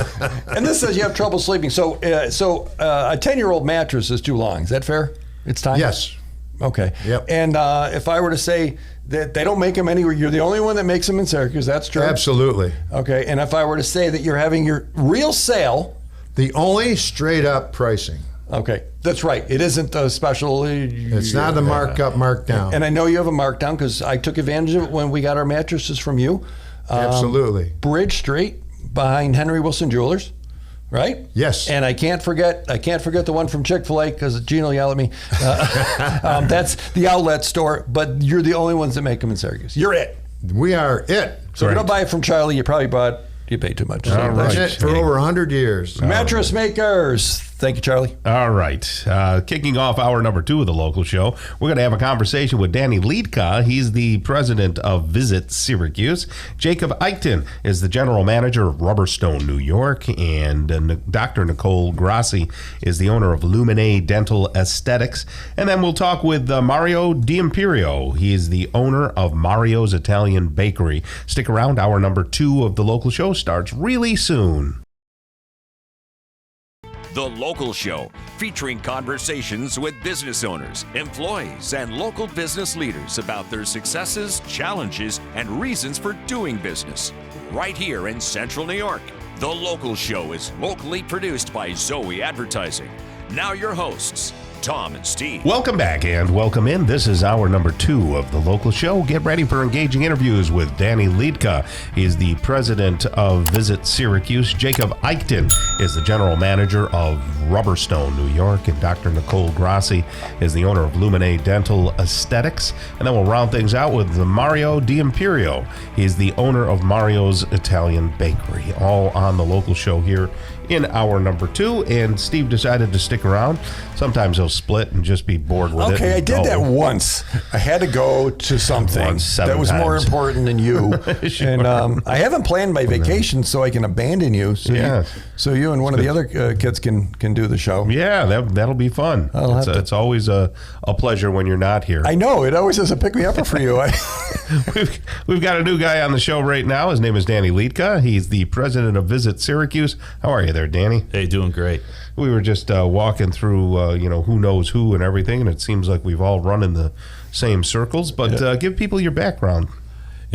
And this says you have trouble sleeping. So a 10-year-old mattress is too long. Is that fair? It's time? Yes. Okay. Yep. And if I were to say that they don't make them anywhere, you're the only one that makes them in Syracuse, that's true? Absolutely. Okay. And if I were to say that you're having your real sale. The only straight up pricing. Okay. That's right. It isn't a special. It's not a markup, markdown. And I know you have a markdown because I took advantage of it when we got our mattresses from you. Absolutely. Bridge Street behind Henry Wilson Jewelers. Right? Yes. And I can't forget the one from Chick-fil-A because Gene will yell at me. That's the outlet store, but you're the only ones that make them in Syracuse. You're it. We are it. So if you don't buy it from Charlie, you paid too much. All right. That's it for over 100 years. Mattress Makers. Thank you, Charlie. All right. Kicking off hour number 2 of the local show, we're going to have a conversation with Danny Liedka. He's the president of Visit Syracuse. Jacob Eichten is the general manager of Rubberstone, New York. And Dr. Nicole Grassi is the owner of Luminé Dental Aesthetics. And then we'll talk with Mario D'Imperio. He is the owner of Mario's Italian Bakery. Stick around. Hour number 2 of the local show starts really soon. The Local Show, featuring conversations with business owners, employees, and local business leaders about their successes, challenges, and reasons for doing business. Right here in Central New York. The Local Show is locally produced by Zoey Advertising. Now your hosts, Tom and Steve. Welcome back and welcome in. This is hour number 2 of the local show. Get ready for engaging interviews with Danny Liedka. He is the president of Visit Syracuse. Jacob Eichten is the general manager of Rubberstone, New York. And Dr. Nicole Grassi is the owner of Luminé Dental Aesthetics. And then we'll round things out with Mario D'Imperio. He's the owner of Mario's Italian Bakery. All on the local show here in hour number 2, and Steve decided to stick around. Sometimes he'll split and just be bored with it. Okay, I did that once. I had to go to something that was more important than you. Sure. And I haven't planned my vacation so I can abandon you. So you and one of the other kids can do the show. Yeah, that'll be fun. It's always a pleasure when you're not here. I know. It always is a pick-me-upper for you. We've got a new guy on the show right now. His name is Danny Liedka. He's the president of Visit Syracuse. How are you there, Danny? Hey, doing great. We were just walking through, who knows who and everything, and it seems like we've all run in the same circles. But give people your background.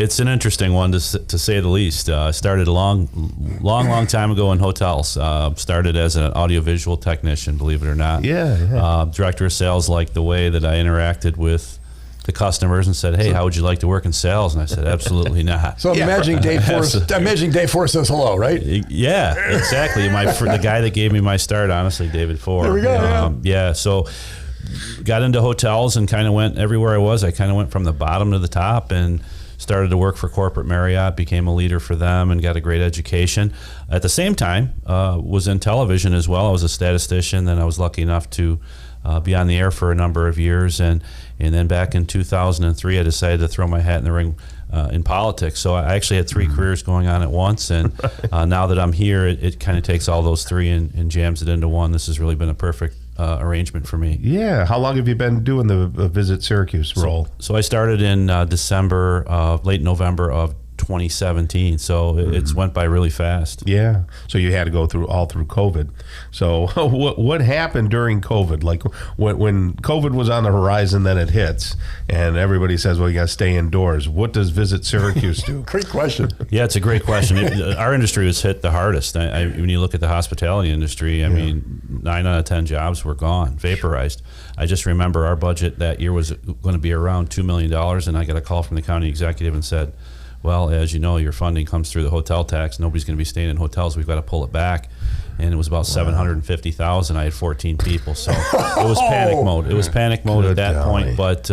It's an interesting one to say the least. I started a long time ago in hotels. Started as an audiovisual technician, believe it or not. Director of sales liked the way that I interacted with the customers and said, "Hey, how would you like to work in sales?" And I said, "Absolutely not." So I'm imagining Dave Forrest says hello, right? Yeah, exactly. The guy that gave me my start, honestly, David Ford. There we go. So got into hotels and kind of went everywhere I was. I kind of went from the bottom to the top and started to work for corporate Marriott, became a leader for them, and got a great education. At the same time, was in television as well. I was a statistician. Then I was lucky enough to be on the air for a number of years, and then back in 2003, I decided to throw my hat in the ring in politics. So I actually had three careers going on at once, and now that I'm here, it kind of takes all those three and jams it into one. This has really been a perfect arrangement for me. Yeah. How long have you been doing the Visit Syracuse role? So I started in late November of 2017, so it's went by really fast. Yeah. So you had to go through COVID. So what happened during COVID? Like when COVID was on the horizon, then it hits, and everybody says, "Well, you got to stay indoors." What does Visit Syracuse do? Great question. Yeah, it's a great question. Our industry was hit the hardest. When you look at the hospitality industry, I mean, 9 out of 10 jobs were gone, vaporized. I just remember our budget that year was going to be around $2 million, and I got a call from the county executive and said, "Well, as you know, your funding comes through the hotel tax. Nobody's going to be staying in hotels. We've got to pull it back." And it was about $750,000. I had 14 people, so it was panic mode. It was panic mode at that point. But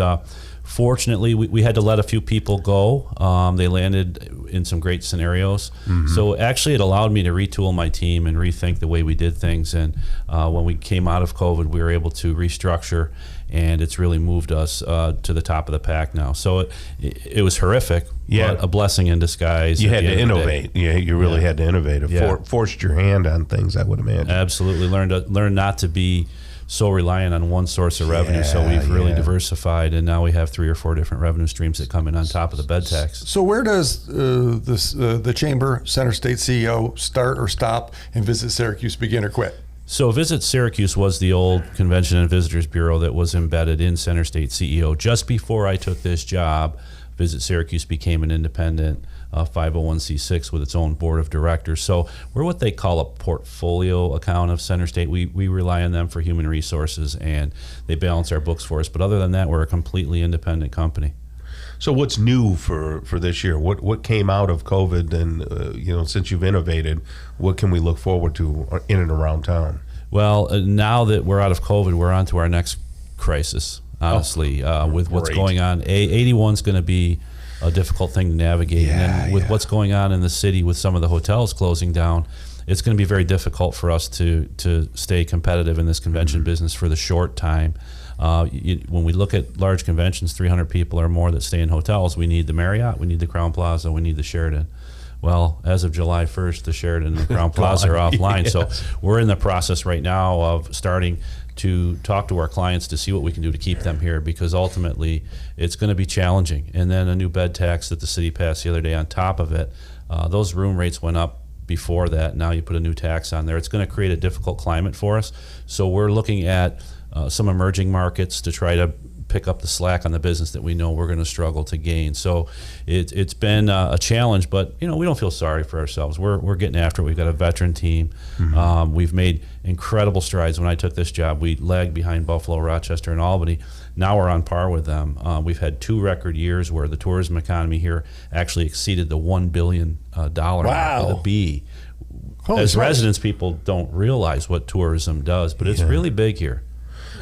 fortunately, we had to let a few people go. They landed in some great scenarios. So actually, it allowed me to retool my team and rethink the way we did things. And when we came out of COVID, we were able to restructure, and it's really moved us to the top of the pack now. So it was horrific, but a blessing in disguise. You had to innovate. You really had to innovate. It forced your hand on things, I would imagine. Absolutely. Learn not to be so reliant on one source of revenue. So we've really diversified, and now we have 3 or 4 different revenue streams that come in on top of the bed tax. So where does the Chamber Center State CEO start or stop, and Visit Syracuse begin or quit? So Visit Syracuse was the old Convention and Visitors Bureau that was embedded in Center State CEO. Just before I took this job, Visit Syracuse became an independent 501c6 with its own board of directors. So we're what they call a portfolio account of Center State. We rely on them for human resources, and they balance our books for us. But other than that, we're a completely independent company. So what's new for this year? What came out of COVID, and since you've innovated, what can we look forward to in and around town? Well, now that we're out of COVID, we're on to our next crisis, honestly, with what's going on. 81's going to be a difficult thing to navigate. And with what's going on in the city with some of the hotels closing down, it's going to be very difficult for us to stay competitive in this convention business for the short time. When we look at large conventions, 300 people or more that stay in hotels, we need the Marriott, we need the Crowne Plaza, we need the Sheraton. Well, as of July 1st, the Sheraton and the Crowne Plaza are offline. So we're in the process right now of starting to talk to our clients to see what we can do to keep them here, because ultimately it's going to be challenging. And then a new bed tax that the city passed the other day on top of it. Those room rates went up before that. Now you put a new tax on there. It's going to create a difficult climate for us. So we're looking at some emerging markets to try to pick up the slack on the business that we know we're going to struggle to gain. So it's been a challenge, but we don't feel sorry for ourselves. We're getting after it. We've got a veteran team. We've made incredible strides. When I took this job, we lagged behind Buffalo, Rochester, and Albany. Now we're on par with them. We've had 2 record years where the tourism economy here actually exceeded the $1 billion mark with a B. As residents, people don't realize what tourism does, but it's really big here.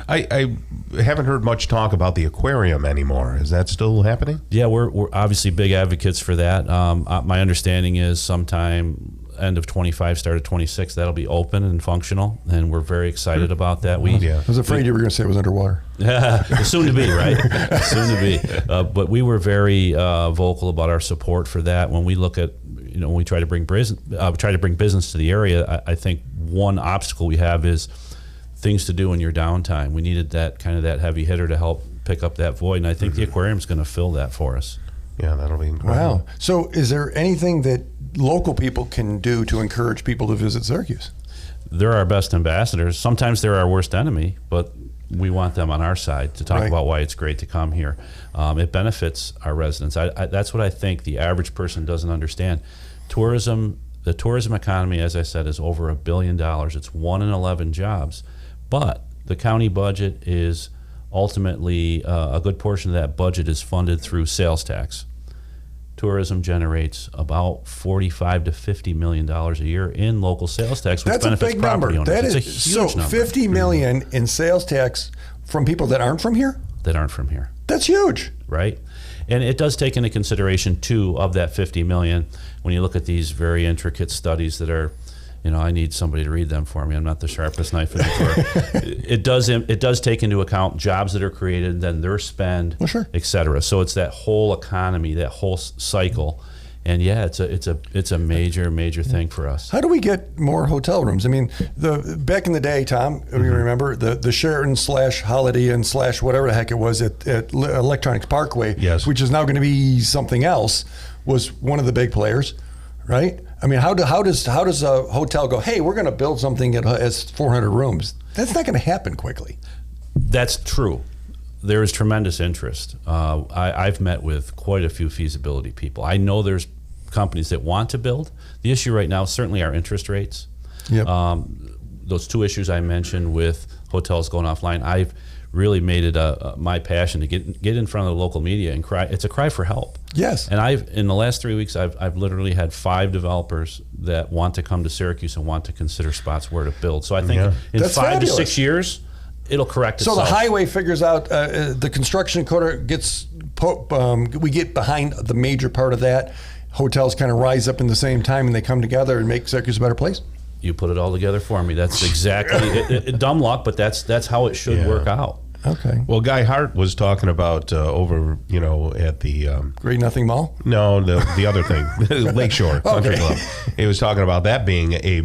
I haven't heard much talk about the aquarium anymore. Is that still happening? Yeah, we're obviously big advocates for that. My understanding is sometime end of 25, start of 26, that'll be open and functional, and we're very excited about that. I was afraid you were going to say it was underwater. Soon to be, right? Soon to be. But we were very vocal about our support for that. When we look at, when we try to bring business to the area, I think one obstacle we have is things to do in your downtime. We needed that heavy hitter to help pick up that void, and I think the aquarium's going to fill that for us. Yeah, that'll be incredible. Wow. So is there anything that local people can do to encourage people to visit Syracuse? They're our best ambassadors. Sometimes they're our worst enemy, but we want them on our side to talk about why it's great to come here. It benefits our residents. That's what I think the average person doesn't understand. The tourism economy, as I said, is over $1 billion. It's 1 in 11 jobs, but the county budget is ultimately a good portion of that budget is funded through sales tax. Tourism generates about $45 to $50 million a year in local sales tax, which That's benefits a big property number. owners. That it's is a huge so number. $50 million in sales tax from people that aren't from here. That aren't from here. That's huge, right? And it does take into consideration too of that $50 million when you look at these very intricate studies that are. I need somebody to read them for me. I'm not the sharpest knife in the drawer. It does take into account jobs that are created, then their spend, et cetera. So it's that whole economy, that whole cycle, and it's a major thing for us. How do we get more hotel rooms? I mean, back in the day, Tom, you remember the Sheraton / Holiday Inn / whatever the heck it was at Electronics Parkway, which is now going to be something else, was one of the big players. Right? I mean, how does a hotel go, hey, we're going to build something that has 400 rooms? That's not going to happen quickly. That's true. There is tremendous interest. I've met with quite a few feasibility people. I know there's companies that want to build. The issue right now certainly are interest rates. Yep. Those two issues I mentioned with hotels going offline, I've really made it my passion to get in front of the local media and cry. It's a cry for help. Yes. And in the last 3 weeks, I've literally had 5 developers that want to come to Syracuse and want to consider spots where to build. So I think in That's 5 fabulous. to 6 years, it'll correct itself. So the highway figures out the construction quarter gets. We get behind the major part of that. Hotels kind of rise up in the same time, and they come together and make Syracuse a better place. You put it all together for me. That's exactly dumb luck, but that's how it should work out. Okay. Well, Guy Hart was talking about over, at the Great Nothing Mall. No, the other thing, Lakeshore Country Club. He was talking about that being a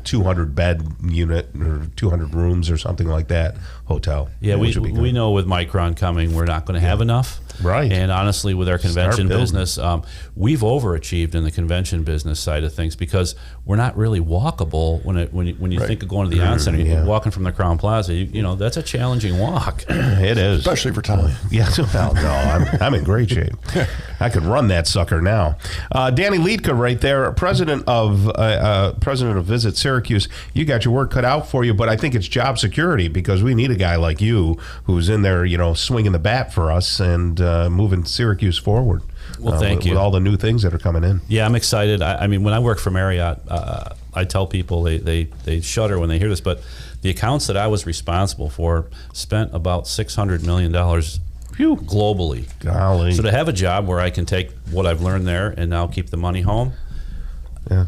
200 bed unit or 200 rooms or something like that hotel. Yeah, we know with Micron coming, we're not going to have enough. Right. And honestly, with our convention business, we've overachieved in the convention business side of things because we're not really walkable when you think of going to the On Center. You're walking from the Crown Plaza. That's a challenging walk. It is, especially for Tom. Yeah. Well, no, I'm in great shape. I could run that sucker now. Danny Liedka, right there, president of Visit Syracuse. You got your work cut out for you, but I think it's job security because we need a guy like you who's in there, swinging the bat for us and moving Syracuse forward. Well, thank you. With all the new things that are coming in. Yeah, I'm excited. I mean, when I work for Marriott, I tell people they shudder when they hear this, but the accounts that I was responsible for spent about $600 million globally. Golly. So to have a job where I can take what I've learned there and now keep the money home,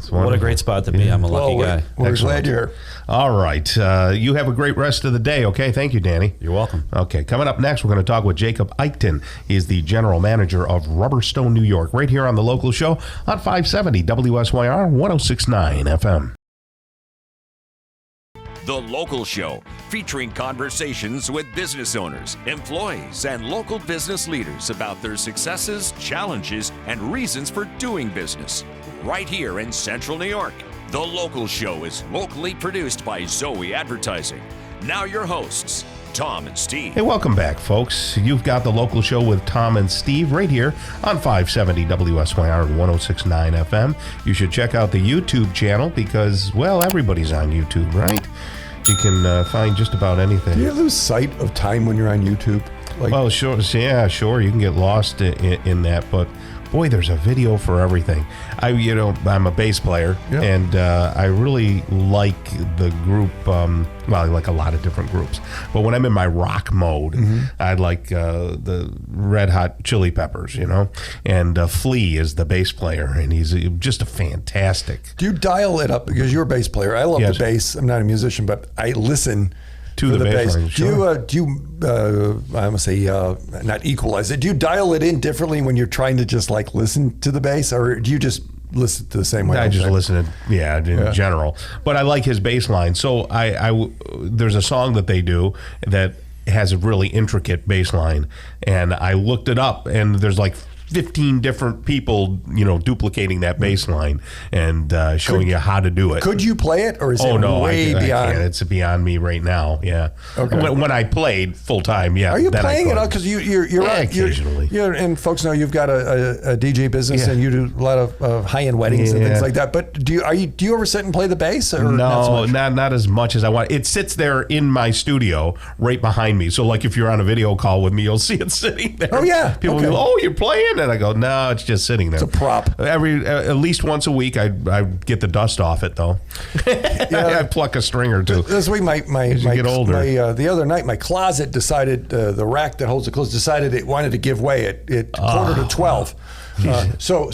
what a great spot to be. I'm a lucky guy. We're glad you're here. All right. You have a great rest of the day, okay? Thank you, Danny. You're welcome. Okay. Coming up next, we're going to talk with Jacob Eichten. He's the general manager of Rubberstone, New York, right here on The Local Show on 570 WSYR 106.9 FM. The Local Show, featuring conversations with business owners, employees, and local business leaders about their successes, challenges, and reasons for doing business. Right here in Central New York. The Local Show is locally produced by Zoey Advertising. Now your hosts, Tom and Steve. Hey, welcome back, folks. You've got The Local Show with Tom and Steve right here on 570 WSYR 106.9 FM. You should check out the YouTube channel because, well, everybody's on YouTube, right? You can find just about anything. Do you lose sight of time when you're on YouTube? Well, sure. Yeah, sure. You can get lost in that, but boy, there's a video for everything. I'm a bass player, and I really like the group. I like a lot of different groups, but when I'm in my rock mode, I like the Red Hot Chili Peppers, and Flea is the bass player, and he's just a fantastic. Do you dial it up because you're a bass player? I love the bass. I'm not a musician, but I listen to the bass. Line, sure. Do you I'm gonna say not equalize it? Do you dial it in differently when you're trying to just listen to the bass, or do you just listen to the same way? I just listen to in general, but I like his bass line. So there's a song that they do that has a really intricate bass line, and I looked it up, and there's 15 different people, duplicating that bass line and showing you how to do it. Could you play it, or is it way beyond? I can't. It's beyond me right now. Yeah. Okay. When I played full time, yeah. Are you playing it? Because you're occasionally. And folks know you've got a DJ business, and you do a lot of high-end weddings and things like that. But do you ever sit and play the bass? Or no, not as much as I want. It sits there in my studio right behind me. So like if you're on a video call with me, you'll see it sitting there. Oh yeah. People go, "Oh, you're playing?" And I go, "No, it's just sitting there." It's a prop. At least once a week, I get the dust off it though. I pluck a string or two. This week, my get older. the other night, my closet decided the rack that holds the clothes decided it wanted to give way at 11:45. So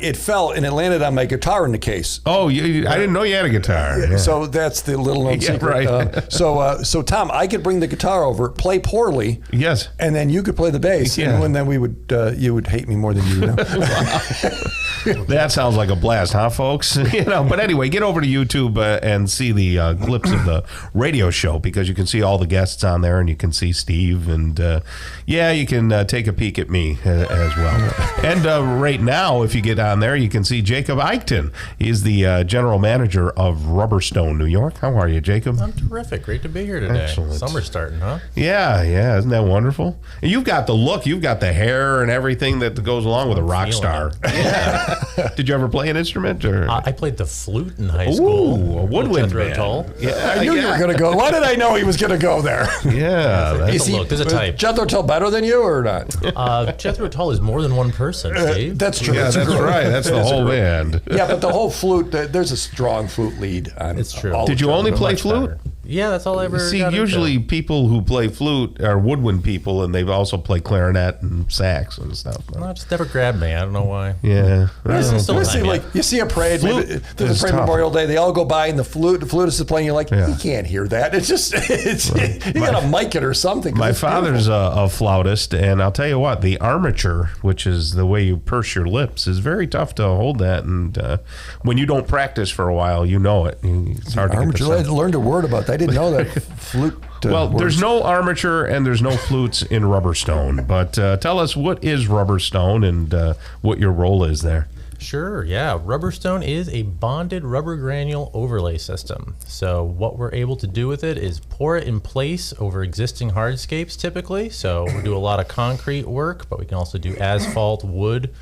it fell and it landed on my guitar in the case. Oh, I didn't know you had a guitar. Yeah. So that's the little known secret. Right. So Tom, I could bring the guitar over, play poorly. Yes. And then you could play the bass. Yeah. And then we would you would hate me more than you know. That sounds like a blast, huh, folks? But anyway, get over to YouTube and see the clips of the radio show, because you can see all the guests on there, and you can see Steve, and you can take a peek at me as well. And right now, if you get on there, you can see Jacob Eichten. He's the general manager of Rubberstone, New York. How are you, Jacob? I'm terrific. Great to be here today. Excellent. Summer's starting, huh? Yeah. Isn't that wonderful? And you've got the look. You've got the hair and everything that goes along with a rock star. Yeah. Did you ever play an instrument? Or? I played the flute in high school. Ooh, a woodwind man. Yeah, I knew you were going to go. Why did I know he was going to go there? Yeah. There's a type. Jethro Tull better than you or not? Jethro Tull is more than one person, Steve. That's true. Yeah, that's right. That's the whole band. Yeah, but the whole flute, there's a strong flute lead on it. It's true. Did you only play flute? Yeah, that's all I ever See, usually people who play flute are woodwind people, and they've also played clarinet and sax and stuff. No, it just never grabbed me. I don't know why. Yeah. You see a parade, there's a parade Memorial Day, they all go by, and the flutist is playing, you're like, you can't hear that. It's just, you got to mic it or something. My father's a flautist, and I'll tell you what, the armature, which is the way you purse your lips, is very tough to hold that, and when you don't practice for a while, you know it. It's hard to get the sound. I learned a word about that. I didn't know that flute. There's no armature and there's no flutes in Rubberstone. But tell us, what is Rubberstone and what your role is there? Sure, yeah. Rubberstone is a bonded rubber granule overlay system. So what we're able to do with it is pour it in place over existing hardscapes typically. So we do a lot of concrete work, but we can also do asphalt, wood,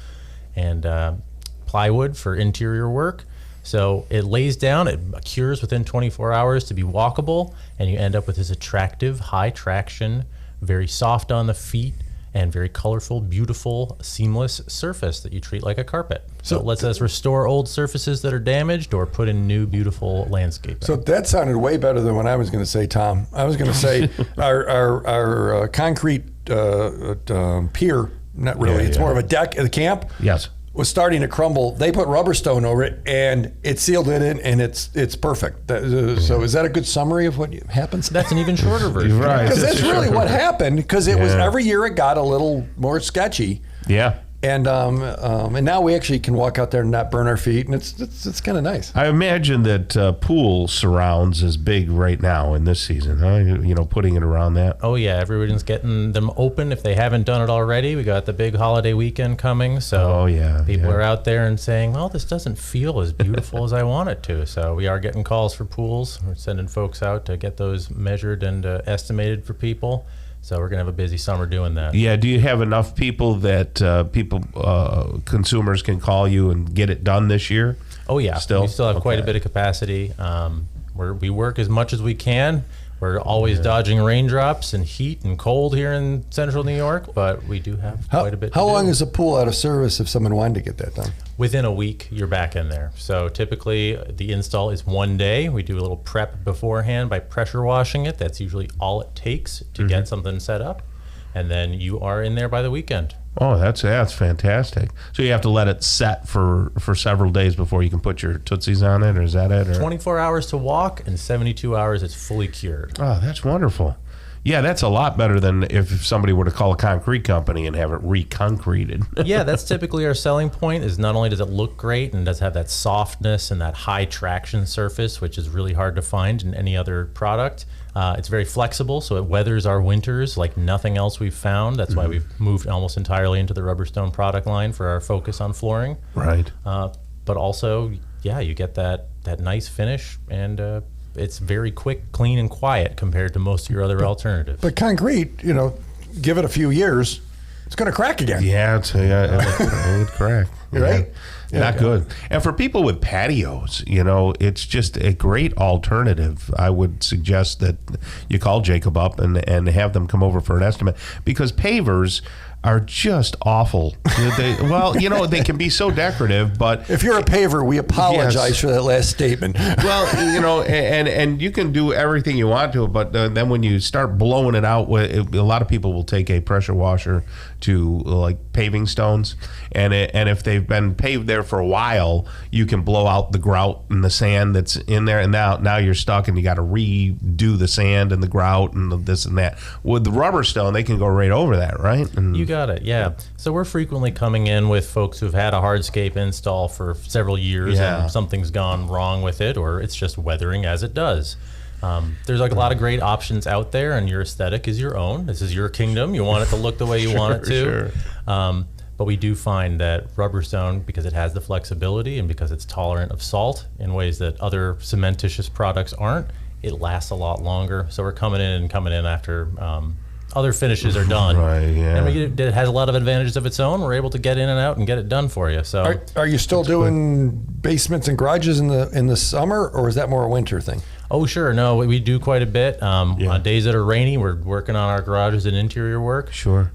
and plywood for interior work. So it lays down, it cures within 24 hours to be walkable, and you end up with this attractive, high traction, very soft on the feet, and very colorful, beautiful, seamless surface that you treat like a carpet. So it lets us restore old surfaces that are damaged or put in new, beautiful landscaping. So that sounded way better than what I was going to say, Tom. I was going to say our concrete pier, not really, it's more of a deck at the camp. Yes. Was starting to crumble. They put Rubberstone over it, and it sealed it in, and it's perfect. So is that a good summary of what happens? That's an even shorter version. Right. Because that's really what happened, because it was every year it got a little more sketchy. Yeah. And now we actually can walk out there and not burn our feet, and it's kind of nice. I imagine that pool surrounds is big right now in this season, huh? Putting it around that. Oh yeah, everyone's getting them open if they haven't done it already. We got the big holiday weekend coming, so people are out there and saying, "Well, this doesn't feel as beautiful as I want it to." So we are getting calls for pools. We're sending folks out to get those measured and estimated for people. So we're going to have a busy summer doing that. Yeah. Do you have enough people that consumers can call you and get it done this year? Oh, yeah. We still have quite a bit of capacity. We work as much as we can. We're always dodging raindrops and heat and cold here in central New York, but we do have quite a bit to do. How long is a pool out of service if someone wanted to get that done? Within a week, you're back in there. So typically, the install is 1 day. We do a little prep beforehand by pressure washing it. That's usually all it takes to get something set up. And then you are in there by the weekend. Oh, that's fantastic. So you have to let it set for several days before you can put your Tootsies on it, or is that it? Or? 24 hours to walk and 72 hours it's fully cured. Oh, that's wonderful. Yeah, that's a lot better than if somebody were to call a concrete company and have it reconcreted. Yeah, that's typically our selling point. Is not only does it look great and does have that softness and that high traction surface, which is really hard to find in any other product. It's very flexible, so it weathers our winters like nothing else we've found. That's why we've moved almost entirely into the Rubberstone product line for our focus on flooring. Right. But also, yeah, you get that nice finish, and it's very quick, clean, and quiet compared to most of your other alternatives. But concrete, give it a few years, it's going to crack again. Yeah, it would crack. Right? Yeah, not good. And for people with patios, it's just a great alternative. I would suggest that you call Jacob up and have them come over for an estimate, because pavers are just awful. They can be so decorative, but if you're a paver, we apologize for that last statement. Well, and you can do everything you want to it, but then when you start blowing it out, a lot of people will take a pressure washer to like paving stones, and if they've been paved there for a while, you can blow out the grout and the sand that's in there, and now you're stuck and you got to redo the sand and the grout and this and that. With the Rubberstone, they can go right over that, right? And you got it, yeah. So we're frequently coming in with folks who've had a hardscape install for several years, and something's gone wrong with it, or it's just weathering as it does. There's like a lot of great options out there, and your aesthetic is your own. This is your kingdom. You want it to look the way you want it to. Sure. But we do find that Rubberstone, because it has the flexibility and because it's tolerant of salt in ways that other cementitious products aren't, it lasts a lot longer. So we're coming in after other finishes are done. Right, yeah. And it has a lot of advantages of its own. We're able to get in and out and get it done for you. So are you still doing basements and garages in the summer, or is that more a winter thing? Oh, sure. No, we do quite a bit. On days that are rainy, we're working on our garages and interior work. Sure.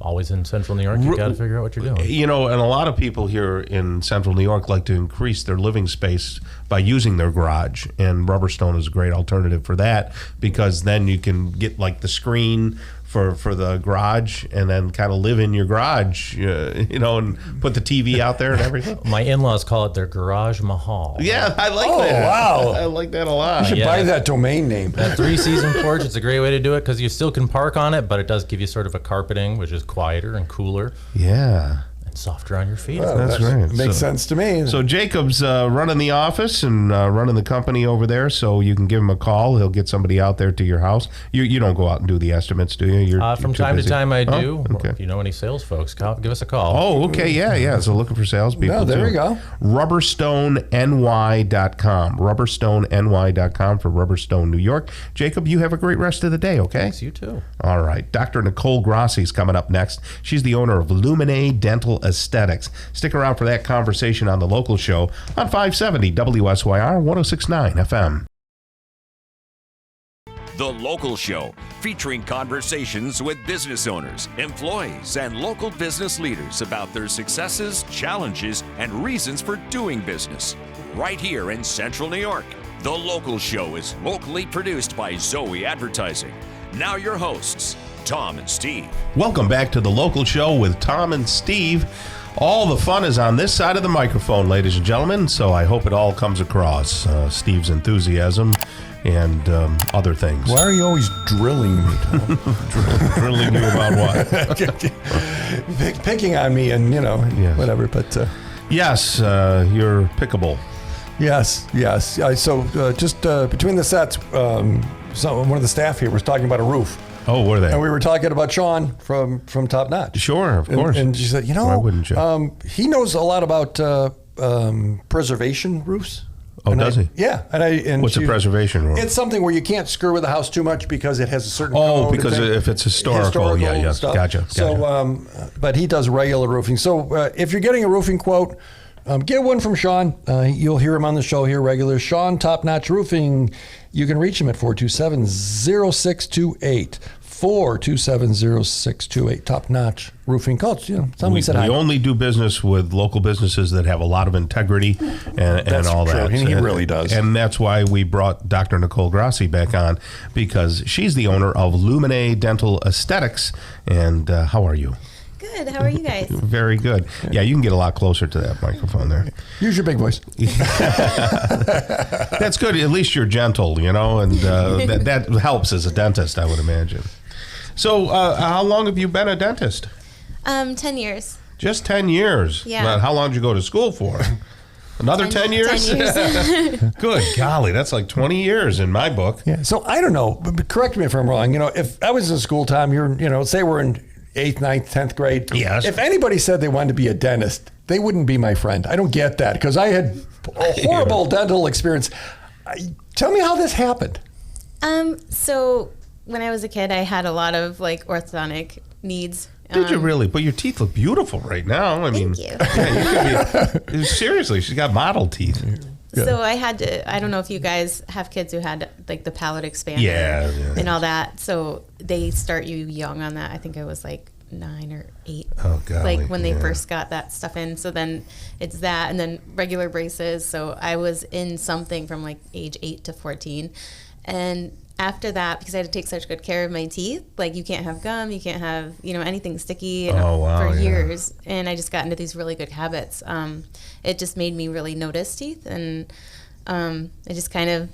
Always in central New York, you got to figure out what you're doing. And a lot of people here in central New York like to increase their living space by using their garage, and Rubberstone is a great alternative for that, because then you can get like the screen for the garage and then kind of live in your garage, and put the TV out there and everything. My in-laws call it their garage mahal. Yeah, I like that. Wow. I like that a lot. You should buy that domain name. That 3-season porch, it's a great way to do it because you still can park on it, but it does give you sort of a carpeting, which is quieter and cooler. Yeah. And softer on your feet. Well, that's right. Makes sense to me. So Jacob's running the office and running the company over there, so you can give him a call. He'll get somebody out there to your house. You don't go out and do the estimates, do you? From time to time I do. Okay. If you know any sales folks, give us a call. Oh, okay. Yeah. So looking for salespeople. No, there we go. RubberstoneNY.com. RubberstoneNY.com for Rubberstone, New York. Jacob, you have a great rest of the day, okay? Thanks, you too. All right. Dr. Nicole Grossi's coming up next. She's the owner of Luminé Dental Aesthetics. Stick around for that conversation on The Local Show on 570 WSYR 106.9 FM. The Local Show, featuring conversations with business owners, employees, and local business leaders about their successes, challenges, and reasons for doing business. Right here in Central New York. The Local Show is locally produced by Zoey Advertising. Now your hosts, Tom and Steve. Welcome back to The Local Show with Tom and Steve. All the fun is on this side of the microphone, ladies and gentlemen, so I hope it all comes across. Steve's enthusiasm and other things. Why are you always drilling me, Tom? Drilling you about what? Picking on me and, whatever. But yes, you're pickable. Yes. So just between the sets, one of the staff here was talking about a roof. Oh, were they? And we were talking about Sean from Top Notch. Sure, of course. And she said, why wouldn't you? He knows a lot about preservation roofs. Oh, does he? Yeah. What's a preservation roof? It's something where you can't screw with the house too much because it has a certain code. Because if it's historical yeah. Stuff. Gotcha. So, but he does regular roofing. So if you're getting a roofing quote, get one from Sean. You'll hear him on the show here regular. Sean, Top Notch Roofing. You can reach him at 427-0628. 427-0628. Top Notch Roofing. Call. Somebody said we only do business with local businesses that have a lot of integrity and all true. that. And he really does. And that's why we brought Dr. Nicole Grossi back on, because she's the owner of Luminé Dental Aesthetics. And how are you? Good. How are you guys? Very good. Yeah, you can get a lot closer to that microphone there. Use your big voice. That's good. At least you're gentle, and that helps as a dentist, I would imagine. So, how long have you been a dentist? 10 years. Just 10 years? Yeah. Well, how long did you go to school for? Another 10 years? 10 years. Good golly, that's like 20 years in my book. Yeah. So I don't know, but correct me if I'm wrong. If I was in school, Tom, say we're in 8th, 9th, 10th grade. Yes. If anybody said they wanted to be a dentist, they wouldn't be my friend. I don't get that because I had a horrible dental experience. Tell me how this happened. So when I was a kid, I had a lot of orthodontic needs. Did you really? But your teeth look beautiful right now. Thank you. Yeah, seriously, she's got model teeth. Yeah. So I had to, I don't know if you guys have kids who had the palate expander and all that. So they start you young on that. I think I was 9 or 8. Oh, God. When they first got that stuff in. So then it's that and then regular braces. So I was in something from age 8 to 14. And after that, because I had to take such good care of my teeth, you can't have gum, you can't have, anything sticky for years. And I just got into these really good habits. It just made me really notice teeth, and I just kind of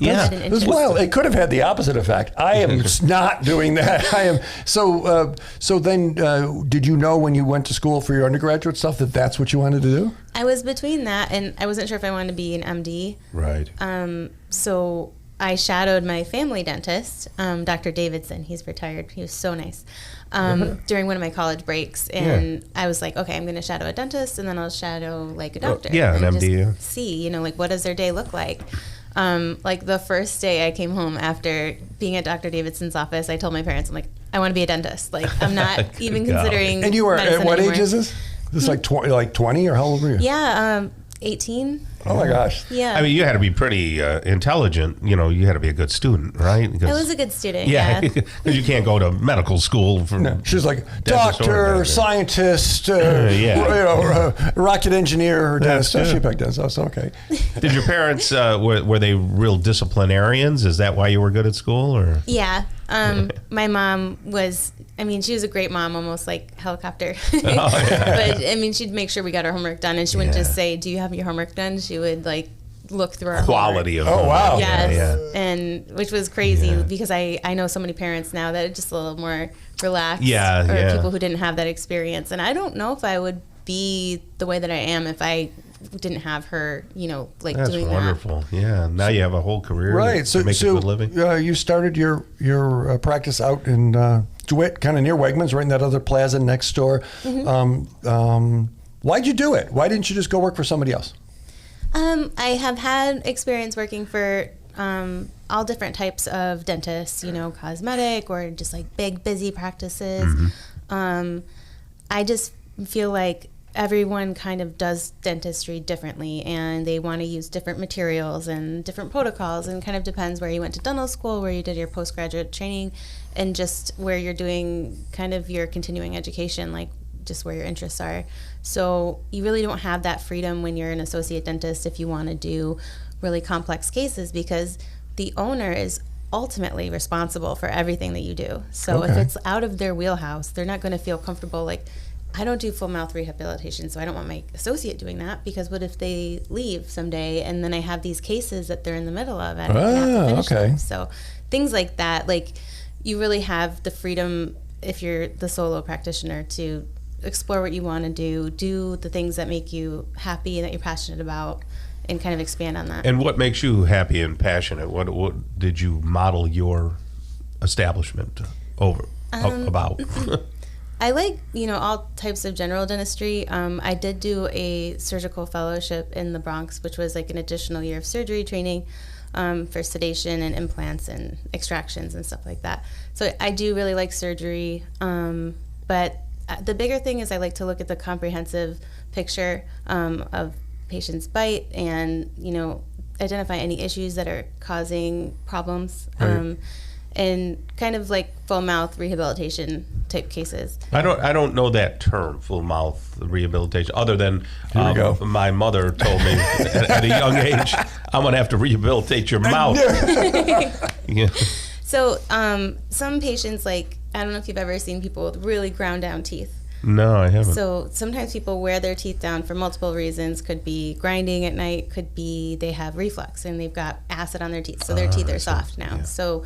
it was wild. It could have had the opposite effect. I am not doing that. I am so. So then, did you know when you went to school for your undergraduate stuff that that's what you wanted to do? I was between that, and I wasn't sure if I wanted to be an MD. Right. So I shadowed my family dentist, Dr. Davidson. He's retired. He was so nice. During one of my college breaks, and I was like, okay, I'm going to shadow a dentist, and then I'll shadow a doctor. An MD. Just see, what does their day look like? The first day I came home after being at Dr. Davidson's office, I told my parents, I'm like, I want to be a dentist. I'm not even considering. And you were at what anymore. age is this? This is 20, or how old were you? Yeah, 18. Oh my gosh. Yeah. I mean, you had to be pretty intelligent. You had to be a good student, right? I was a good student. Yeah, because you can't go to medical school. She's doctor, scientist, rocket engineer, or dentist. She picked dentist. That's okay. Did your parents were they real disciplinarians? Is that why you were good at school, or? Yeah. My mom was. She was a great mom, almost like helicopter. But she'd make sure we got our homework done, and she wouldn't just say, "Do you have your homework done?" She would look through our quality homework. of. Oh wow! Yes, and which was crazy because I know so many parents now that are just a little more relaxed. Or people who didn't have that experience, and I don't know if I would be the way that I am if I didn't have her, That's doing wonderful. That. Yeah, now you have a whole career, right? To make a good living. You started your practice out in DeWitt, kind of near Wegmans, right in that other plaza next door. Mm-hmm. Why'd you do it? Why didn't you just go work for somebody else? I have had experience working for all different types of dentists, cosmetic or just big, busy practices. Mm-hmm. I just feel like everyone kind of does dentistry differently, and they want to use different materials and different protocols, and kind of depends where you went to dental school, where you did your postgraduate training, and just where you're doing kind of your continuing education, just where your interests are. So you really don't have that freedom when you're an associate dentist if you want to do really complex cases, because the owner is ultimately responsible for everything that you do. So if it's out of their wheelhouse, they're not going to feel comfortable. I don't do full mouth rehabilitation, so I don't want my associate doing that, because what if they leave someday and then I have these cases that they're in the middle of and I have to finish them. So things like that, you really have the freedom if you're the solo practitioner to explore what you want to do the things that make you happy and that you're passionate about, and kind of expand on that. And what makes you happy and passionate? What did you model your establishment about? I like, all types of general dentistry. I did do a surgical fellowship in the Bronx, which was an additional year of surgery training for sedation and implants and extractions and stuff like that. So I do really like surgery. But the bigger thing is I like to look at the comprehensive picture of patient's bite and, identify any issues that are causing problems. Right. And kind of full mouth rehabilitation type cases. I don't know that term, full mouth rehabilitation, other than my mother told me at a young age, I'm going to have to rehabilitate your mouth. Yeah. So some patients, I don't know if you've ever seen people with really ground down teeth. No, I haven't. So sometimes people wear their teeth down for multiple reasons. Could be grinding at night, could be they have reflux and they've got acid on their teeth, so their teeth are soft now. Yeah. So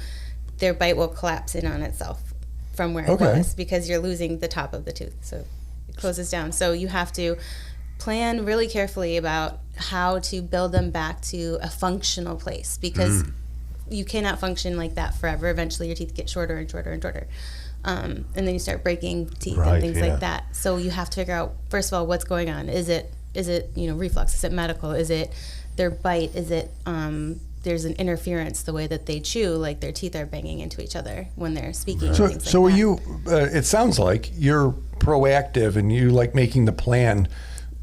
their bite will collapse in on itself from where it was, because you're losing the top of the tooth. So it closes down. So you have to plan really carefully about how to build them back to a functional place, because you cannot function like that forever. Eventually your teeth get shorter and shorter and shorter. And then you start breaking teeth and things like that. So you have to figure out, first of all, what's going on. Is it reflux? Is it medical? Is it their bite? Is it there's an interference the way that they chew, like their teeth are banging into each other when they're speaking. So, and things so like that. you? It sounds like you're proactive and you like making the plan.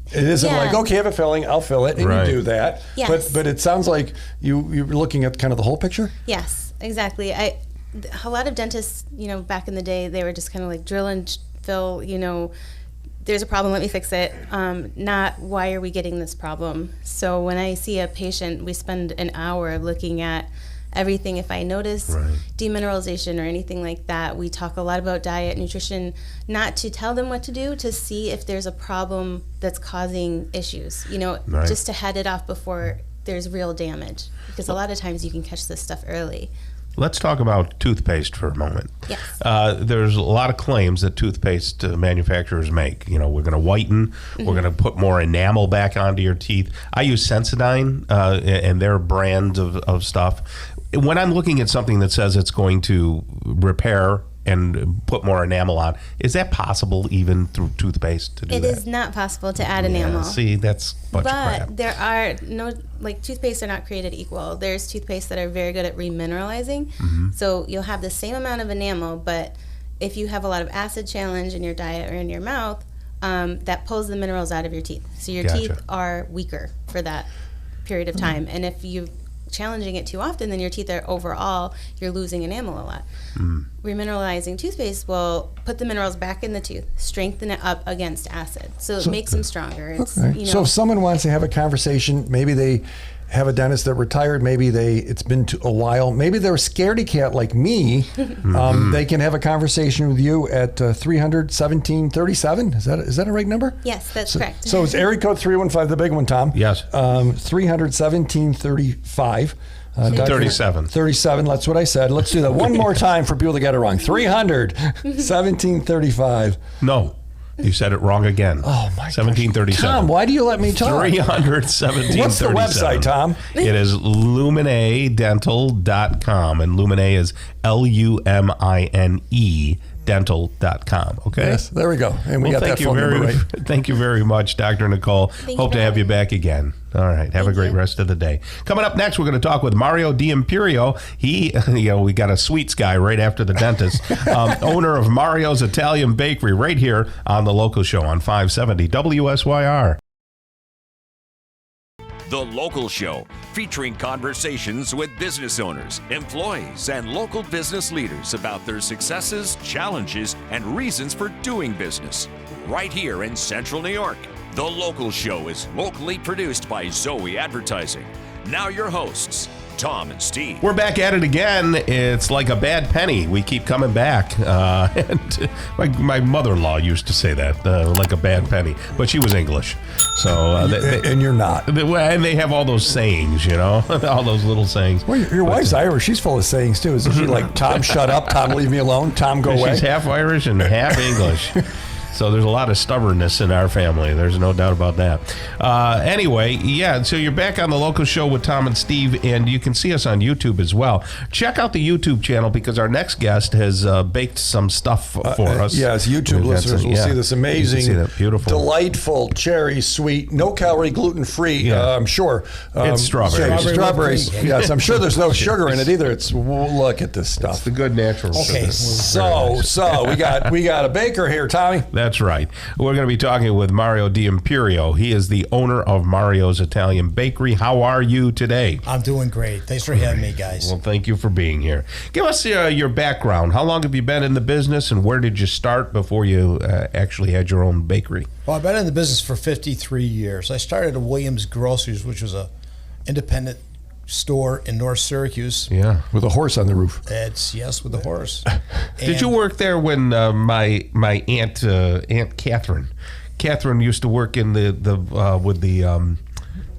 It isn't like, okay, I have a filling, I'll fill it, and you do that. Yes. But it sounds like you're looking at kind of the whole picture. Yes, exactly. A lot of dentists, back in the day, they were just kind of like drill and fill, there's a problem, let me fix it. Not, why are we getting this problem? So when I see a patient, we spend an hour looking at everything. If I notice demineralization or anything like that, we talk a lot about diet, nutrition, not to tell them what to do, to see if there's a problem that's causing issues, just to head it off before there's real damage. Because a lot of times you can catch this stuff early. Let's talk about toothpaste for a moment. Yes. There's a lot of claims that toothpaste manufacturers make. We're going to whiten, we're going to put more enamel back onto your teeth. I use Sensodyne and their brand of stuff. When I'm looking at something that says it's going to repair and put more enamel on, is that possible even through toothpaste to do that? It is not possible to add enamel. See, that's a bunch of crap. But there are toothpaste are not created equal. There's toothpaste that are very good at remineralizing. So you'll have the same amount of enamel, but if you have a lot of acid challenge in your diet or in your mouth, that pulls the minerals out of your teeth. So your teeth are weaker for that period of time. And if you challenging it too often, then your teeth are overall, you're losing enamel a lot. Remineralizing toothpaste will put the minerals back in the tooth, strengthen it up against acid, so it makes them stronger. It's, So if someone wants to have a conversation, maybe they have a dentist that retired, maybe it's been a while, maybe they're a scaredy cat like me, they can have a conversation with you at 300-1737. Is that a right number? Yes, that's correct. So it's area code 315, the big one, Tom. Yes. 300-1735. 37. 37, that's what I said. Let's do that one more time for people that got it wrong. 300-1735. No. You said it wrong again. Oh, my gosh. 1737. Tom, why do you let me talk? 300-1737. What's the website, Tom? It is luminedental.com, and Luminé is Lumine dental.com. Okay? Yes, there we go. And we got that phone number right. Thank you very much, Dr. Nicole. Hope to have you back again. All right. Have a great rest of the day. Coming up next, we're going to talk with Mario D'Imperio. He, we got a sweets guy right after the dentist, owner of Mario's Italian Bakery right here on The Local Show on 570 WSYR. The Local Show, featuring conversations with business owners, employees, and local business leaders about their successes, challenges, and reasons for doing business. Right here in Central New York. The Local Show is locally produced by Zoey Advertising. Now your hosts, Tom and Steve. We're back at it again. It's like a bad penny. We keep coming back. And my mother-in-law used to say that, like a bad penny. But she was English. So and you're not. And they have all those sayings, all those little sayings. Well, your wife's Irish. She's full of sayings, too. Isn't she like, Tom, shut up. Tom, leave me alone. Tom, go away. She's half Irish and half English. So there's a lot of stubbornness in our family. There's no doubt about that. Anyway, so you're back on The Local Show with Tom and Steve, and you can see us on YouTube as well. Check out the YouTube channel because our next guest has baked some stuff for us. Yes, YouTube listeners will see this amazing, beautiful, delightful, cherry sweet, no-calorie, gluten-free, I'm sure. It's strawberries. Yes, I'm sure there's no sugar in it either. Look at this stuff. It's the good natural sugar. Okay, so we got a baker here, Tommy. That's right. We're going to be talking with Mario D'Imperio. He is the owner of Mario's Italian Bakery. How are you today? I'm doing great. Thanks for having me, guys. Well, thank you for being here. Give us your background. How long have you been in the business, and where did you start before you actually had your own bakery? Well, I've been in the business for 53 years. I started at Williams Groceries, which was a independent store in North Syracuse. Yeah, with a horse on the roof. Yes, with a horse. Did you work there when my aunt Catherine used to work in the with the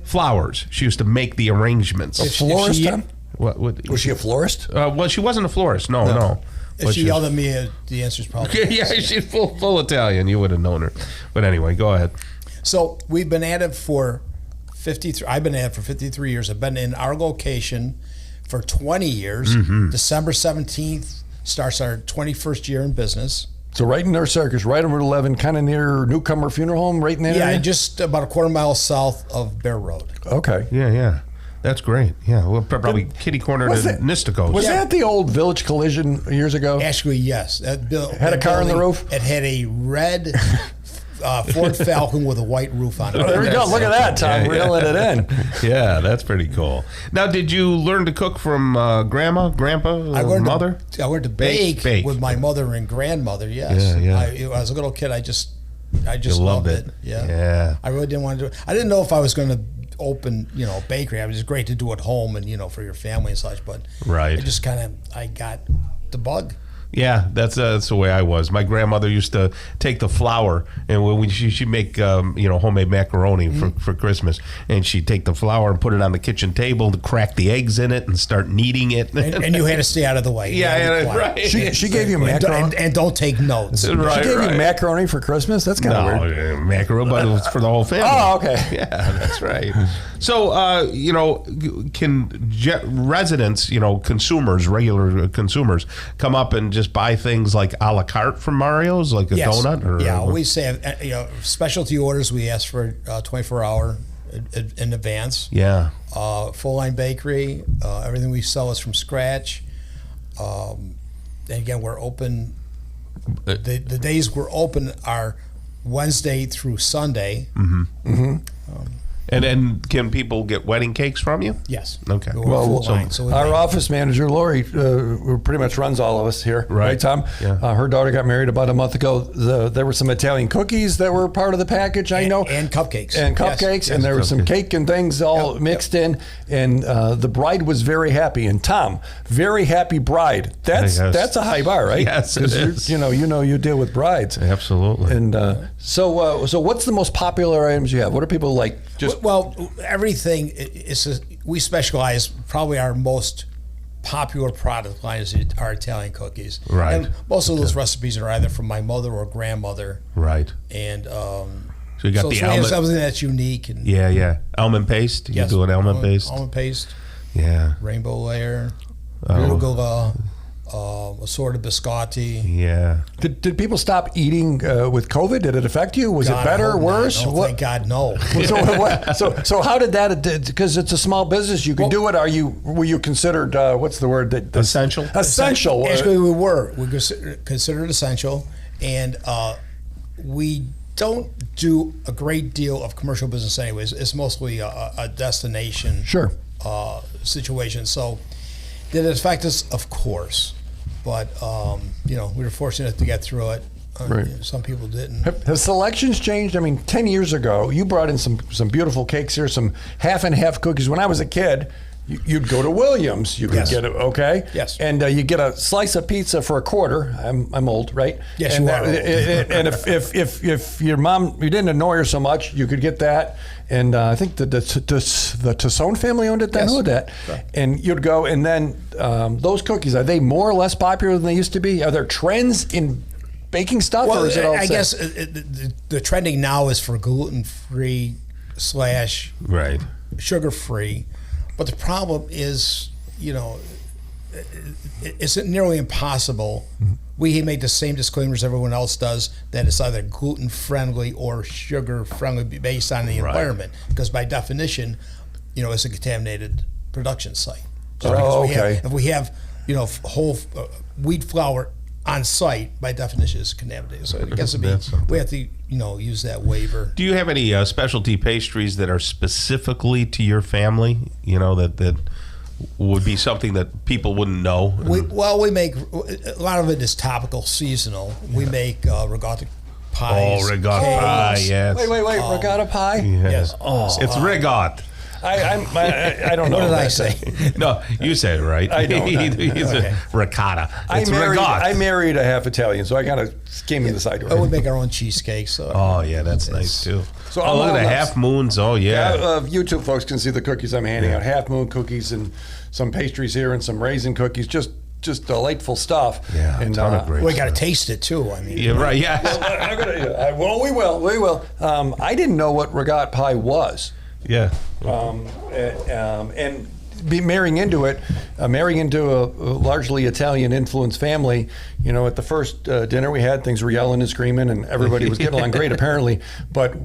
flowers? She used to make the arrangements. A florist, Tom? Was she a florist? Well, she wasn't a florist. No. If she yelled at me, the answer is probably yeah. She's full Italian. You would have known her. But anyway, go ahead. So we've been at it for 53. I've been at it for 53 years. I've been in our location for 20 years. Mm-hmm. December 17th starts our 21st year in business. So right in North Syracuse, right on Route 11, kind of near Newcomer Funeral Home, right in that area? Yeah, just about a quarter mile south of Bear Road. Okay. Yeah. That's great. Yeah, well, probably kitty corner to Nisticos. Was that the old Village Collision years ago? Actually, yes. Had a car on the roof? It had a red Ford Falcon with a white roof on it. Oh, there we go. Look at that, Tom. Reeling it in. Yeah, that's pretty cool. Now, did you learn to cook from Grandma, Grandpa, Mother? I learned to bake with my mother and grandmother, yes. Yeah. As a little kid, I just loved it. Yeah. I really didn't want to do it. I didn't know if I was going to open, a bakery. It was great to do at home and, for your family and such, but right. It just I got the bug. Yeah, that's the way I was. My grandmother used to take the flour, and when she'd make homemade macaroni for Christmas, and she'd take the flour and put it on the kitchen table to crack the eggs in it and start kneading it. And you had to stay out of the way. Yeah, right. She gave you macaroni and don't take notes. Right, she gave you macaroni for Christmas. That's kind of weird. Macaroni, but it was for the whole family. Oh, okay. Yeah, that's right. So, can residents, consumers, regular consumers, come up and just buy things like a la carte from Mario's, like a donut? We say, specialty orders we ask for 24-hour in advance. Yeah. Full-line bakery. Everything we sell is from scratch. And again, we're open. The days we're open are Wednesday through Sunday. Mm-hmm. And then can people get wedding cakes from you? Yes. Okay. So our office manager, Lori, who pretty much runs all of us here, right Tom? Yeah. Her daughter got married about a month ago. There were some Italian cookies that were part of the package, I know. And cupcakes. Yes. And there was some cake and things all mixed in. And the bride was very happy. And Tom, very happy bride. That's a high bar, right? Yes, it is. You deal with brides. Absolutely. And so what's the most popular items you have? What do people like? Everything is. We specialize. Probably our most popular product line is our Italian cookies. Right. And most of those recipes are either from my mother or grandmother. Right. And so you got the almond. Something that's unique. And, almond paste. Yes, you do an almond paste. Almond paste. Yeah. Rainbow layer. Arugula. Assorted biscotti. Yeah. Did people stop eating with COVID? Did it affect you? Was it better or worse? No, thank God, no. So how did that? Because it's a small business, you could do it. Were you considered? What's the word? Essential. Essential. Actually, we were. We considered essential, and we don't do a great deal of commercial business, anyways. It's mostly a destination. Sure. Situation. So did it affect us? Of course. But, we were fortunate to get through it. Right. Some people didn't. Have selections changed? I mean, 10 years ago, you brought in some beautiful cakes here, some half and half cookies. When I was a kid, you'd go to Williams. You could get it, okay? Yes. And you get a slice of pizza for $0.25. I'm old, right? Yes, and you are. And if your mom, you didn't annoy her so much, you could get that. And I think the Tassone family owned it then. Yes. Who had that? Right. And you'd go, and then those cookies, are they more or less popular than they used to be? Are there trends in baking stuff, or is it all I guess the trending now is for gluten-free / right, sugar-free. But the problem is, it's nearly impossible. We make the same disclaimers everyone else does, that it's either gluten-friendly or sugar-friendly based on the environment. Because by definition, it's a contaminated production site. So if we have whole wheat flour on site, by definition, is contaminated. So I guess we have to use that waiver. Do you have any specialty pastries that are specifically to your family? That would be something that people wouldn't know. We make a lot of it is topical, seasonal. We make regatta pies. Oh, regatta pie, yes. Wait, regatta pie? Yes. Oh, it's regatta. I don't know. What did I say? No, you said it right. I don't. He's a ricotta. It's I married a half Italian, so I kind of came in the side door. I would make our own cheesecake. So oh yeah, that's nice too. So look at the half moons. Oh yeah. YouTube folks can see the cookies I'm handing out. Half moon cookies and some pastries here and some raisin cookies. Just delightful stuff. Yeah, and a ton of great we got to taste it too. I mean, yeah, right. Yeah. Well, we will. I didn't know what regat pie was. Yeah. And marrying into a largely Italian influenced family, at the first dinner we had, things were yelling and screaming and everybody was getting along great apparently, but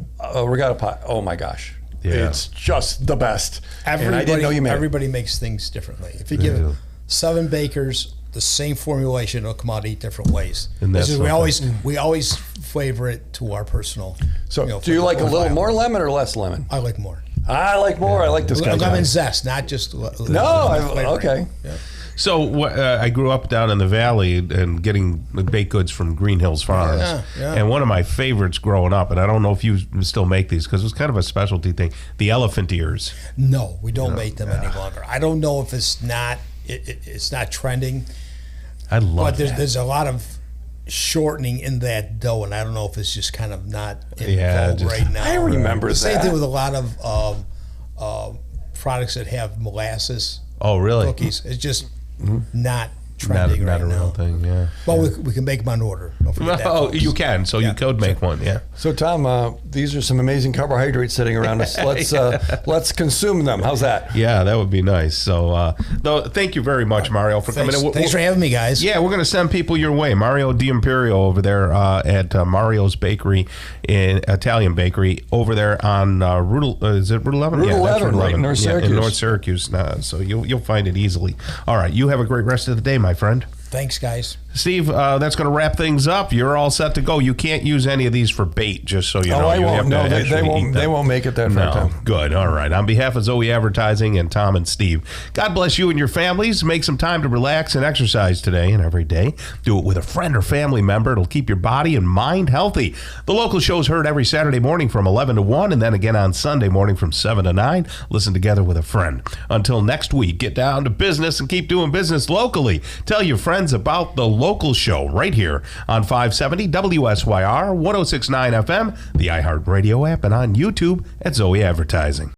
regatta pie, oh my gosh. Yeah. It's just the best. And I didn't know you made everybody makes things differently. If you give 7 bakers the same formulation, it'll come out 8 different ways. And we always flavor it to our personal. So do you like a little more lemon or less lemon? I like more. I like more. I like this kind of lemon zest, not just okay. Yeah. So I grew up down in the valley and getting baked goods from Green Hills Farms. Yeah. And one of my favorites growing up, and I don't know if you still make these because it was kind of a specialty thing, the elephant ears. No, we don't make them any longer. I don't know if it's not trending. I love that. But there's a lot of shortening in that dough, and I don't know if it's just kind of not in vogue right now. I remember that. Same thing with a lot of products that have molasses. Oh, really? Cookies. It's just not trending not right a now. Real thing, yeah. Well, we can make them on order. Don't forget that, folks. You can. So you could make one, yeah. So Tom, these are some amazing carbohydrates sitting around us. Let's consume them. How's that? Yeah, that would be nice. So, thank you very much, Mario, for coming in. Thanks for having me, guys. Yeah, we're going to send people your way. Mario D'Imperio over there at Mario's Bakery, Italian Bakery, over there on Route 11? Route 11, right in North Syracuse. In North Syracuse. So you'll find it easily. All right, you have a great rest of the day, my friend. Thanks, guys. Steve, that's going to wrap things up. You're all set to go. You can't use any of these for bait, just so you know. I won't. No, they won't make it that far. No, good. All right. On behalf of Zoey Advertising and Tom and Steve, God bless you and your families. Make some time to relax and exercise today and every day. Do it with a friend or family member. It'll keep your body and mind healthy. The local show's heard every Saturday morning from 11 to 1 and then again on Sunday morning from 7 to 9. Listen together with a friend. Until next week, get down to business and keep doing business locally. Tell your friends about the local show right here on 570 WSYR 106.9 FM, the iHeartRadio app, and on YouTube at Zoey Advertising.